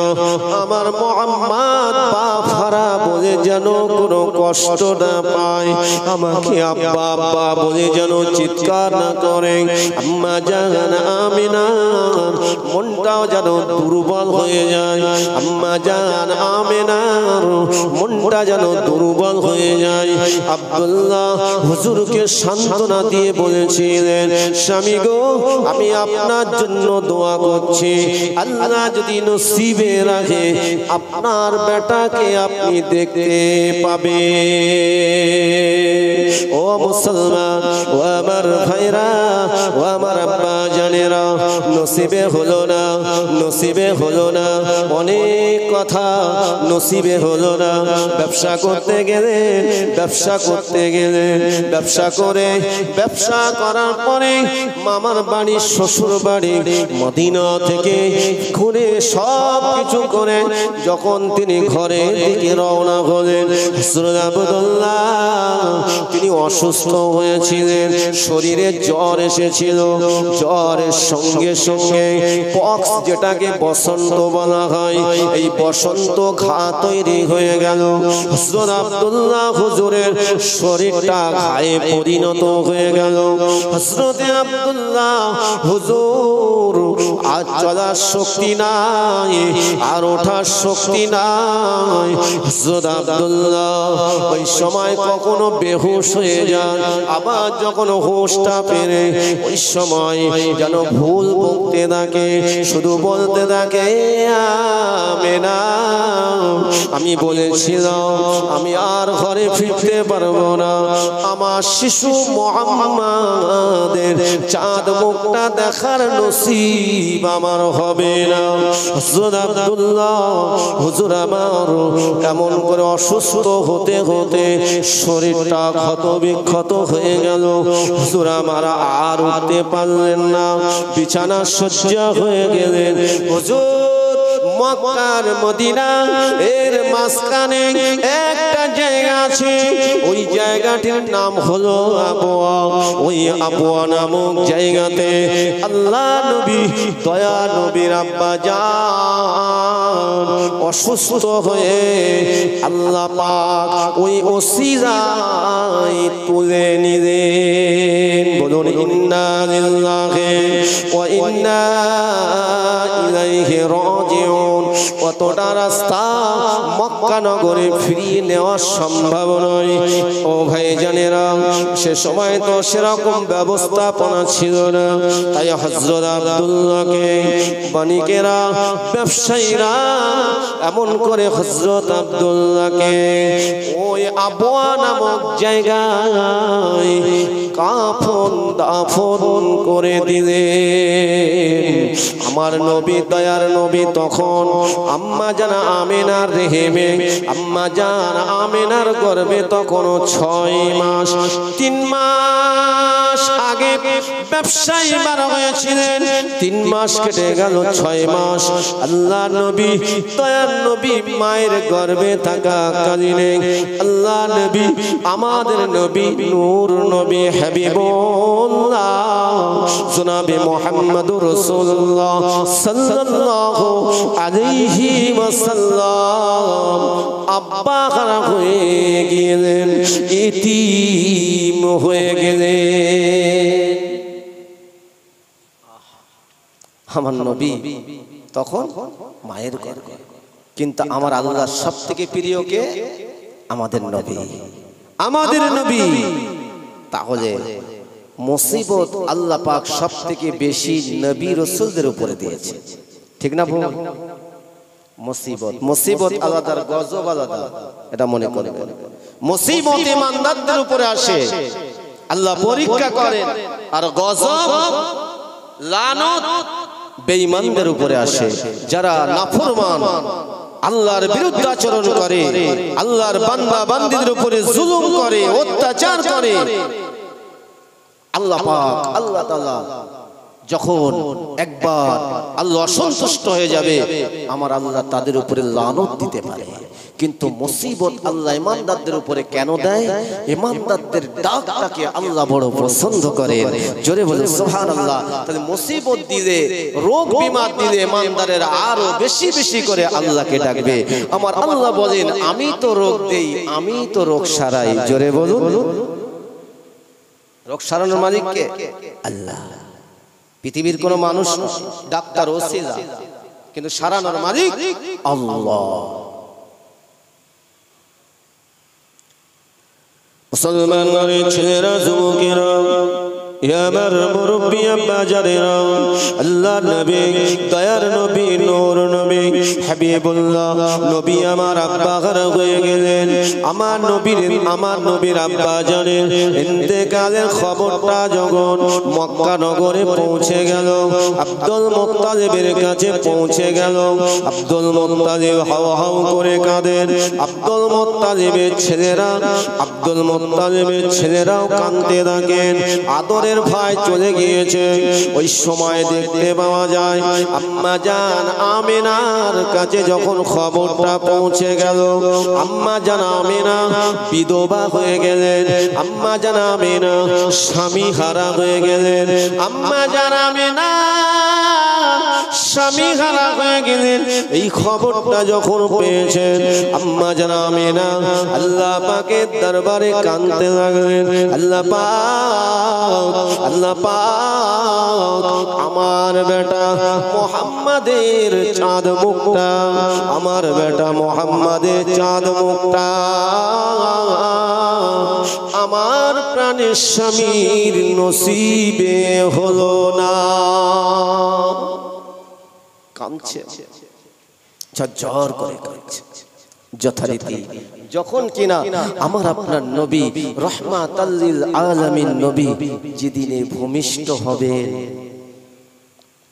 Speaker 1: আমার মুহাম্মদ বাফারা বলে যেন কোনো কষ্ট না পায়, আমাকে আব্বা আব্বা বলে যেন চিৎকার না করে। আম্মা জান আমিনা মনটাও যেন দুর্বল হয়ে যায়, আম্মা জান আমিনার মনটা যেন দুর্বল হয়ে যায়। আব্দুল্লাহ হুজুরকে সান্ত্বনা দিয়ে বলেছিলেন, স্বামী গো, আমি আপনার জন্য দোয়া করছি, আল্লাহ যদি নসিবে রাখে আপনার বেটাকে আপনি দেখতে পাবে। ও মুসলমান, ও আমার ভাইরা, ও আমার আব্বা জানেরা, নসিবে হলো না, নসিবে হলো না, অনেক কথা নসিবে হলো না। ব্যবসা করতে গেলে, ব্যবসা করতে গেলে, ব্যবসা করে, ব্যবসা করার পরে মামার বাড়ি শ্বশুর বাড়ি মদিনা থেকে ঘুরে সব কিছু করে যখন তিনি ঘরে দিকে রওনা হলেন, হযরত আব্দুল্লাহ তিনি অসুস্থ হয়েছিলেন, শরীরে জ্বর এসেছিল, জ্বরের সঙ্গে সঙ্গে পক্স যেটাকে বসন্ত বলা হয়, এই বসন্ত ঘা তৈরি হয়ে গেল। হযরত আব্দুল্লাহ হুজুরের শরীরটা ঘায়ে পরিণত হয়ে গেল। হযরত আব্দুল্লাহ হুজুর আর চলার শক্তি নাই, আর ওঠার শক্তি নাই। হযরত আব্দুল্লাহ ওই সময় কখনো বেহুশ হয়ে যান, আবার যখন হোশটা ফেরে ওই সময় যেন ভুল বলতে থাকে, শুধু বলতে থাকে আমেনা, আমি বলেছিলাম আমি আর ঘরে ফিরতে পারবো না, আমার শিশু মুহাম্মাদের চাঁদ মুখটা দেখার নসিব আমার হবে না। হযরত আব্দুল্লাহ হুজুর আমার এমন করে অসুস্থ হতে হতে শরীরটা ক্ষত বিক্ষত হয়ে গেল। হুজুর আমার আর উঠতে পারলেন না, বিছানা শয্যা হয়ে গেলেন। হুজুর মক্কার মদিনা এর মাঝখানে একটা জায়গা আছে, ওই জায়গাটির নাম হলো আবওয়া। ওই আবওয়া নামক জায়গাতে আল্লাহ নবী, দয়া নবীর আব্বা জান অসুস্থ হয়ে আল্লাহ পাক ওই ওসিলায় তুলে নিলেন। বলুন ইন্না লিল্লাহি ওয়া ইন্না ইলাইহি রাজিউন। কতটা রাস্তা মক্কা নগরে ফিরিয়ে নেওয়া সম্ভব নয়। ও ভাইজানেরা, সে সময় তো সেরকম ব্যবস্থাপনা ছিল না, তাই হযরত আব্দুল্লাহকে বণিকেরা, ব্যবসায়ীরা এমন করে হযরত আব্দুল্লাহকে ওই আবওয়া নামক জায়গায় কাফন দাফন করে দিলেন। আমার নবী, দয়ার নবী তখন আম্মা জান আমিনার রেহেমে, আম্মা জান আমিনার গর্ভে তখন 6 মাস, 3 মাস আগে ব্যবসায়ী বার হয়েছিলেন। 3 মাস কেটে গেল, 6 মাস আল্লাহ নবী, দয়ার নবী মায়ের গর্ভে থাকা কালীনে আল্লাহ নবী, আমাদের নবী, নূর নবী, হাবিবুল্লাহ জনাবে মুহাম্মদুর রাসূলুল্লাহ সাল্লাল্লাহু আলাইহি ওয়াসাল্লাম আব্বা খারাপ হয়ে গেলেন, ইতিম হয়ে গেলেন। আমার নবী তখন মায়ের গর্ভে, কিন্তু আমার আল্লাহর সবথেকে প্রিয় কে? আমাদের নবী, আমাদের নবী। তাহলে মুসিবত আল্লাহ পাক সবথেকে বেশি নবী রাসূলদের উপরে দিয়েছে, ঠিক না ভুল? মুসিবত আলাদার গজব আলাদা, এটা মনে করবেন। মুসিবত ইমানদারদের উপরে আসে, আল্লাহ পরীক্ষা করেন, আর গজব লানত বেঈমানদের উপরে আসে, যারা নাফরমান, আল্লাহর বিরুদ্ধে আচরণ করে, আল্লাহর বান্দা বান্দীদের উপরে জুলুম করে, অত্যাচার করে। আল্লাহ পাক, আল্লাহ তাআলা যখন একবার আল্লাহ অসন্তুষ্ট হয়ে যাবে, আমার আল্লাহ তাদের উপরে লানত দিতে পারে। কিন্তু মুসিবত আল্লাহ ইমানদারদের উপরে কেন দেয়? ইমানদারদের ডাকটাকে আল্লাহ বড় পছন্দ করে। জোরে বলে সুবহানাল্লাহ। তাহলে মুসিবত দিলে, রোগ বিমার দিলে ইমানদারের আরো বেশি বেশি করে আল্লাহকে ডাকবে। আমার আল্লাহ বলেন, আমি তো রোগ দেই, আমি তো রোগ সারাই। জোরে বলুন, রোগ সারানোর মালিক কে? আল্লাহ। পৃথিবীর কোন মানুষ ডাক্তার ওসিলা, কিন্তু সারানোর মালিক আল্লাহ। মুসলমান ঘরের ছেলেরা, যুবকেরা, আমার মুরব্বী আব্বা যারা, আল্লাহ নবী, দয়ার নবী, নূর নবী, হাবিবুল্লাহ নবী আমার আব্বা খারাপ হয়ে গেলেন। আমার নবীর আব্বা জানেন ইন্তেকালের খবরটা যখন মক্কা নগরে পৌঁছে গেল, আব্দুল মুত্তালিবের কাছে পৌঁছে গেল। আব্দুল মুত্তালিব হাও হাও করে কাঁদেন। আব্দুল মুত্তালিবের ছেলেরাও কাঁদতে থাকেন। আদরের ভাই চলে গিয়েছে। ওই সময় দেখতে পাওয়া যায় আম্মা জান আমিনার কাছে যখন খবরটা পৌঁছে গেল, আম্মা জান আমিনা বিধবা হয়ে গেলেন। আম্মা জান আমিনা স্বামী হারা হয়ে গেলেন। আম্মা জান আমিনা স্বামী হারা হয়ে গেলেন। এই খবরটা যখন পেয়েছেন আম্মা জান আমিনা আল্লাহ পাকের দরবারে কাঁদতে লাগলেন। আল্লাহ পাক, আল্লাহ পাক, আমার বেটা মুহাম্মাদের চাঁদ মুখটা, আমার বেটা মুহাম্মাদের চাঁদ মুখটা আমার প্রাণের স্বামীর নসিবে হলো না। কাঁদছে, ঝরঝর করে কাঁদছে। যথারীতি যখন কিনা আমার আপনার নবী রাহমাতাল লিল আলামিন নবী যেদিনে ভূমিষ্ঠ হবেন,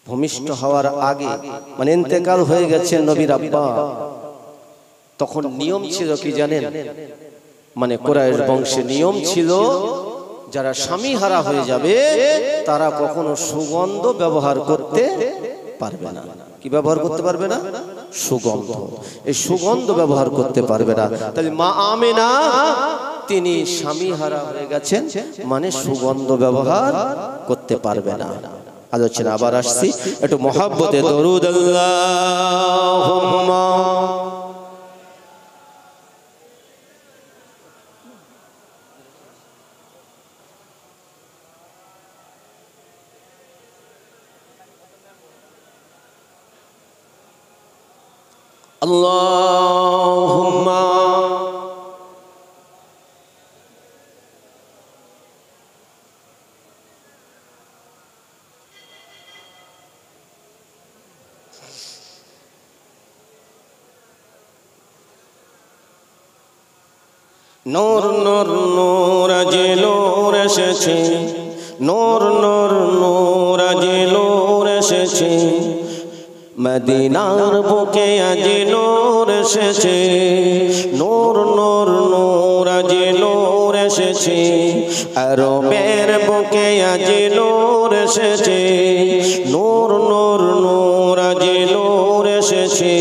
Speaker 1: ভূমিষ্ঠ হওয়ার আগে মানে ইন্তেকাল হয়ে গেছে নবীর আব্বা, তখন নিয়ম ছিল কি জানেন? মানে কুরাইশ বংশে নিয়ম ছিল, যারা স্বামী হারা হয়ে যাবে তারা কখনো সুগন্ধ ব্যবহার করতে পারবে না। কি ব্যবহার করতে পারবে না? সুগন্ধ। এই সুগন্ধ ব্যবহার করতে পারবে না। তাহলে মা আমিনা তিনি স্বামী হারা হয়ে গেছেন, মানে সুগন্ধ ব্যবহার করতে পারবে না। আলোচনা আবার আসছি, একটু মহব্বতে দরুদ আল্লাহুম্মা আল্লাহুম্মা নূর নূর নূর আজ নূর এসেছে, নূর নূর নূর আজ নূর এসেছে, মদিনার বুকে আজ নূর এসেছে, নূর নূর নূর আজ নূর এসেছে, আরবের বুকে আজ নূর এসেছে, নূর নূর নূর আজ নূর এসেছে,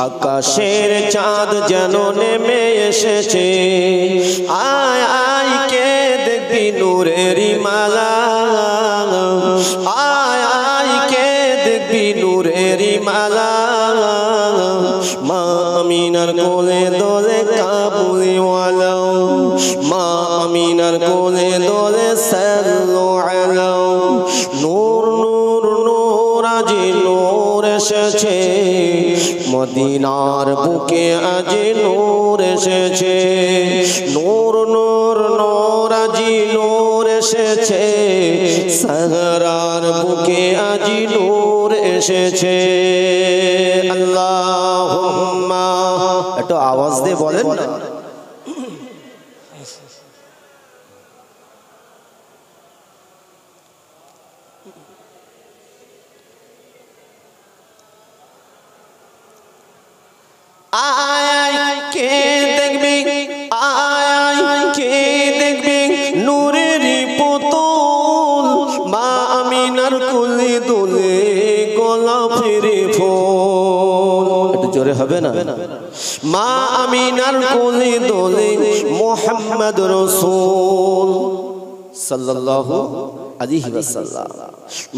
Speaker 1: আকাশের চাঁদ যেন নেমে এসেছে, আয় আয় কে দেখবি নূরেরই মালা, আয় আয় কে দেখবি নূরেরই মালা, মা আমিনার কোলে দোলে কাবুলিওয়ালা, মা আমিনার কোলে দোলে সাল্লু আলা, নূর নূর আজি নূর এসেছে, মদিনার বুকে আজি নূর এসেছে। নূর নূর নূর আজি নূর এসেছে, সাহারার বুকে আজি নূর এসেছে। আল্লাহুম্মা, একটু আওয়াজ দিয়ে বলেন না। আয় কে দেখবি, আয় কে দেখবি নূরের পুতুল, মা আমিনার কোলে দোলে গোলাপের ফুল। একটু জোরে হবে না? মা আমিনার কোলে দোলে মুহাম্মদ রাসূল সাল্লাল্লাহু আলাইহি ওয়াসাল্লাম।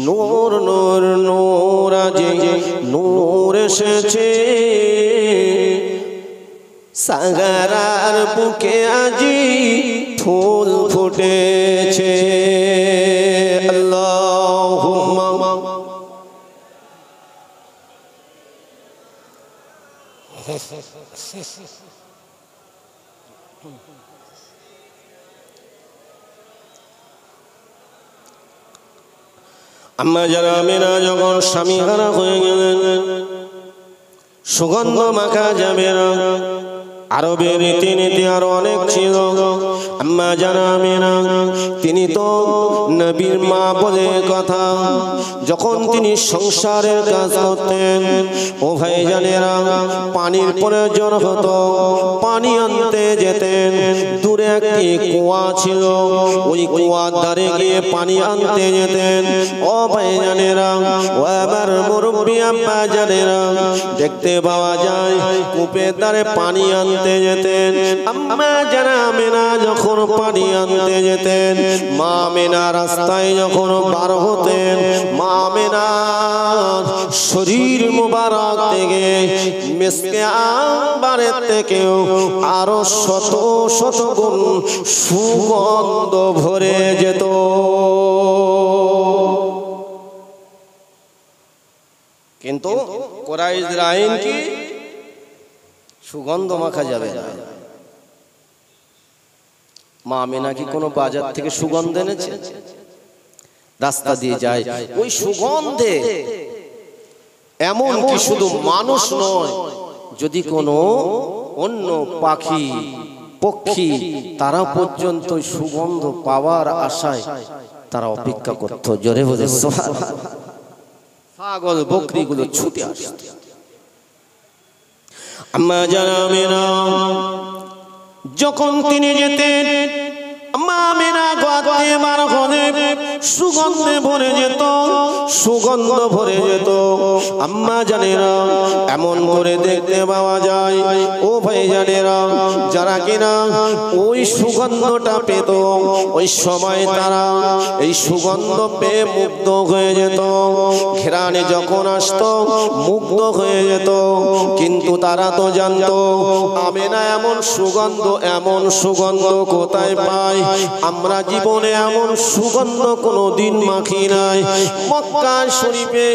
Speaker 1: নূর নূর নূর আজি নূর এসেছে, সাগরার বুকে আজি ফুল ফুটেছে। আল্লাহুম্মা আম্মা যারা আমিনা যখন স্বামী হারা হয়ে গেলেন, সুগন্ধ মাখা যাবে না, আরবের রীতিনীতি আরো অনেক ছিল। আম্মা জানা আমিনা তিনি তো নবীর মা বলে কথা, যখন তিনি সংসারের কাজ করতেন, ও ভাইজানেরা, পানির প্রয়োজন হতো, পানি আনতে যেতেন। দূরে একটি কুয়া ছিল, ওই কুয়ার ধারে গিয়ে পানি আনতে যেতেন। ও ভাইজানেরা, ও আমার মুরব্বী আম্মা জানেরা, দেখতে পাওয়া যায় কূপের ধারে পানি আনতে যেতেন। আম্মা জানা আমিনা যখন পানি আনতে যেতেন, মা আমিনা রাস্তায় যখন বার হতেন, মা আমিনার শরীর মুবারক থেকে মিসকে আম্বারের থেকেও আরো শত শত গুণ সুগন্ধ ভরে যেত। কিন্তু কুরাইশদের আইন কি? সুগন্ধ মাখা যাবে না। মা আমিনা কি কোনো বাজার থেকে সুগন্ধ এনেছে? রাস্তা দিয়ে যায়, ওই সুগন্ধে এমন কি শুধু মানুষ নয়, যদি কোনো অন্য পাখি পক্ষী তারা পর্যন্ত সুগন্ধ পাওয়ার আশায় তারা অপেক্ষা করত। জোরে বলে সুবহানাল্লাহ। ছাগল বকরিগুলো ছুটে আসত। আম্মা জানা আমিনা যখন তিনি যেতেন, আম্মা আমিনা গোয়াতে বার হলে সুগন্ধে ভরে যেত, সুগন্ধ ভরে যেত। আম্মা জানেরা এমন করে দেখতে পাওয়া যায়, ও ভাই জানেরা, যারা কিনা ওই সুগন্ধটা পেত, ওই সময় তারা এই সুগন্ধ পেয়ে মুগ্ধ হয়ে যেত। ঘেরানে যখন আসতো মুগ্ধ হয়ে যেত। কিন্তু তারা তো জানতো আমিনা এমন সুগন্ধ কোথায় পায়? আমরা জীবনে এমন সুগন্ধ কোনোদিন মাখি নাই। মক্কা শরীফে,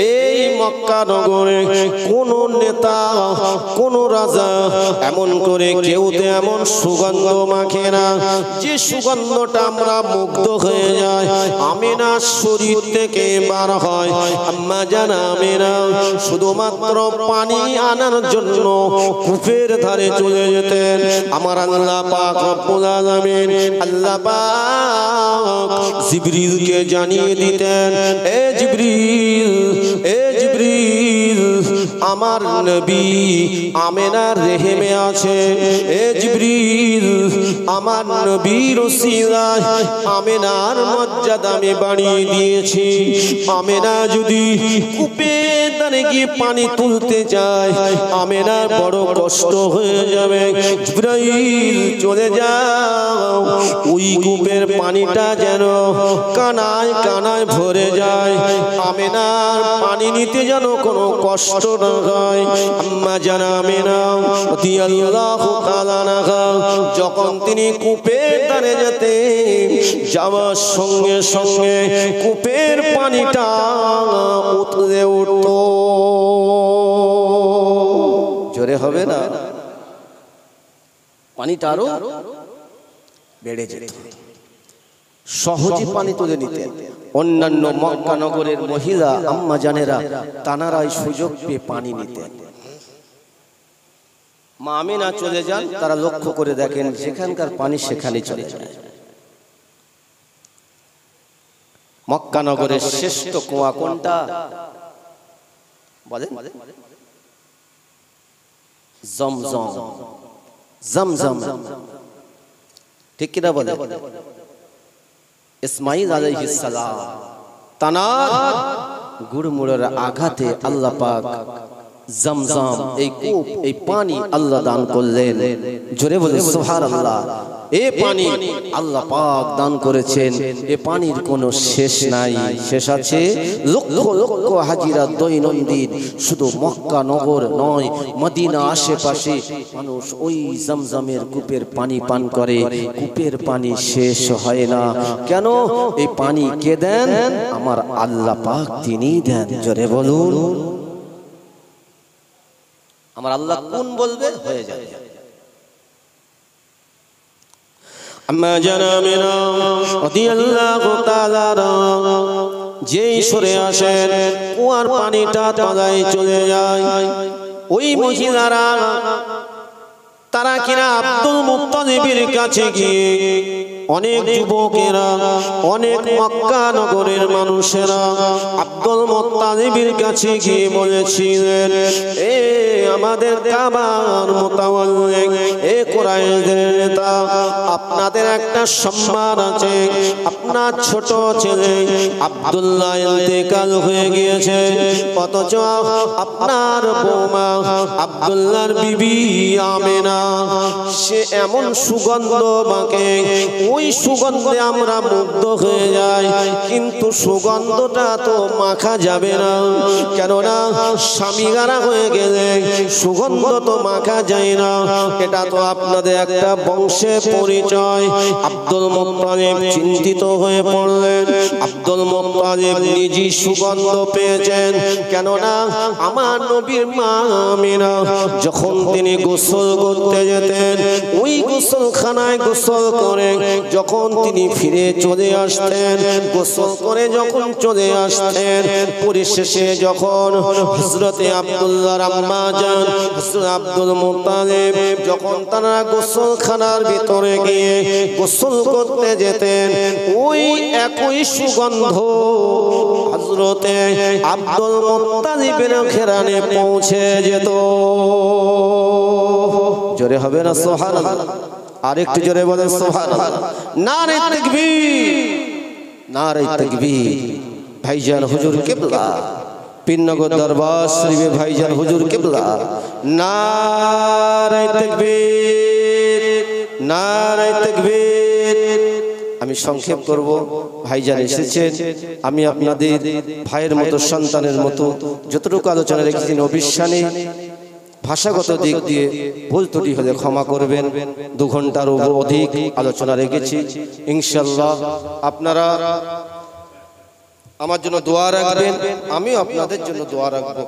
Speaker 1: এই মক্কা নগরে কোন নেতা, কোন রাজা এমন করে কেউ তো এমন সুগন্ধ মাখে না যে সুগন্ধটা আমরা মুগ্ধ হয়ে যায়। আমিনা শরীর থেকে বার হয়। আম্মা জানা আমিনা শুধুমাত্র পানি আনার জন্য কূপের ধারে চলে যেতেন। আমার আল্লাহ পাক রব্বুল আলামিন, আল্লাহ পাক জিবরিলকে জানিয়ে দিতেন, এ জিবরিল, এ জিবরিল, আমার নবী আমিনার রেহেমে আছে। এ জিবরিল, আমার নবীর ওসিলায় আমিনার মর্যাদা আমি বাড়িয়ে দিয়েছি। আমিনা যদি কূপের ধারে গিয়ে পানি তুলতে যায়, আমেনার বড় কষ্ট হয়ে যাবে। জিবরাইল চলে যাও, ওই কূপের পানিটা যেন কানায় কানায় ভরে যায়, আমেনার পানি নিতে যেন কোনো কষ্ট না হয়। আম্মা জান আমেনা রাদিয়াল্লাহু তাআলা আনহা যখন তিনি কূপের ধারে যাওয়ার সঙ্গে সঙ্গে কূপের পানিটা উতলে উঠত। জোরে হবে না, পানিটা আরো বেড়ে যেত। সহজে পানি তুলে নিতেন। অন্যান্য মক্কা নগরের মহিলা আম্মা জানেরা তানারাই সুযোগ পেয়ে পানি নিতেন। মা আমিনা চলে যান, তারা লক্ষ্য করে দেখেন যেখানকার পানি সেখানে চলে যায়। মক্কা নগরের শ্রেষ্ঠ কুয়া কোনটা বলেন? জমজম, জমজম, ঠিক কিনা বলে? ইসমাঈল আলাইহিস সালাম তানার গুড়মুড়ের আঘাতে আল্লাহ পাক জমজম এই কূপ, এই পানি আল্লাহ দান করলেন। জোরে বলে সুবহানাল্লাহ। এই পানি আল্লাহ পাক দান করেছেন, এই পানির কোনো শেষ নাই। শেষ আছে লক্ষ লক্ষ হাজিরা দৈনন্দিন, শুধু মক্কা নগর নয়, মদিনা আশেপাশে মানুষ ওই জমজমের কূপের পানি পান করে। কূপের পানি শেষ হয় না। কেন? এই পানি কে দেন? আমার আল্লাহ পাক তিনিই দেন। জোরে বলুন, আমার আল্লাহ কোন বলবে হয়ে যাবে। আম্মা জানা আমিনা রাদিয়াল্লাহু তাআলা যেই সরে আসেন, কুয়ার পানিটা তলায় চলে যায়। ওই মহিলারা তারা কিনা আব্দুল মুত্তালিবের কাছে গিয়ে, অনেক যুবকেরা, অনেক মক্কা নগরের মানুষেরা আব্দুল মুত্তালিবের কাছে গিয়ে বলেছিলেন, এ আমাদের কাবার মুতাওয়াল্লি, এ কুরাইশদের নেতা, আপনাদের একটা সম্মান আছে। আপনার ছোট ছেলে আব্দুল্লাহ ইন্তেকাল হয়ে গিয়েছে, অথচ আপনার বৌমা আব্দুল্লাহর বিবি আমেনা সে এমন সুগন্ধ মাকে, ওই সুগন্ধে আমরা মুগ্ধ হয়ে যাই, কিন্তু সুগন্ধটা তো মাখা যাবে না। কেননা স্বামীগারা হয়ে গেলে সুগন্ধ তো মাখা যায় না। এটা তো আপনাদের একটা বংশের পরিচয়। আব্দুল মুত্তালিব চিন্তিত হয়ে পড়লেন। আব্দুল মুত্তালিব নিজেই সুগন্ধ পেয়েছেন। কেননা আমার নবীর মা আমিনা যখন তিনি গোসল করতে যেতেন, ওই গোসলখানায় গোসল করে যখন তিনি ফিরে চলে আসতেন, গোসল করে যখন চলে আসতেন, পরিশেষে যখন হযরতে আব্দুল্লাহর আম্মা জান হযরত আব্দুল মুত্তালিব যখন তারা গোসলখানার ভিতরে গিয়ে গোসল করতে যেতেন, ওই একই সুগন্ধ হযরতে আব্দুল মুত্তালিবের ঘেরানে পৌঁছে যেত। জোরে হবে না সুবহানাল্লাহ? আরেকটু জোরে বলেন সুবহানাল্লাহ। নারে তাকবীর, নারে তাকবীর। ভাইজান হুজুর কিবলা, পীরনগর দরবার শরীফে ভাইজান হুজুর কিবলা, নারে তাকবীর, নারে তাকবীর। আমি সংক্ষেপ করব, ভাইজান এসেছেন, আমি আপনাদের ভাইয়ের মতো, সন্তানের মতো যতটুকু আলোচনা রেখেছি অবিশ্বাসী, ভাষাগত দিক দিয়ে ভুল ত্রুটি হলে ক্ষমা করবেন। 2 ঘন্টার অধিক আলোচনা রেখেছি। ইনশাআল্লাহ আপনারা আমার জন্য দোয়া রাখবেন, আমিও আপনাদের জন্য দোয়া রাখবো।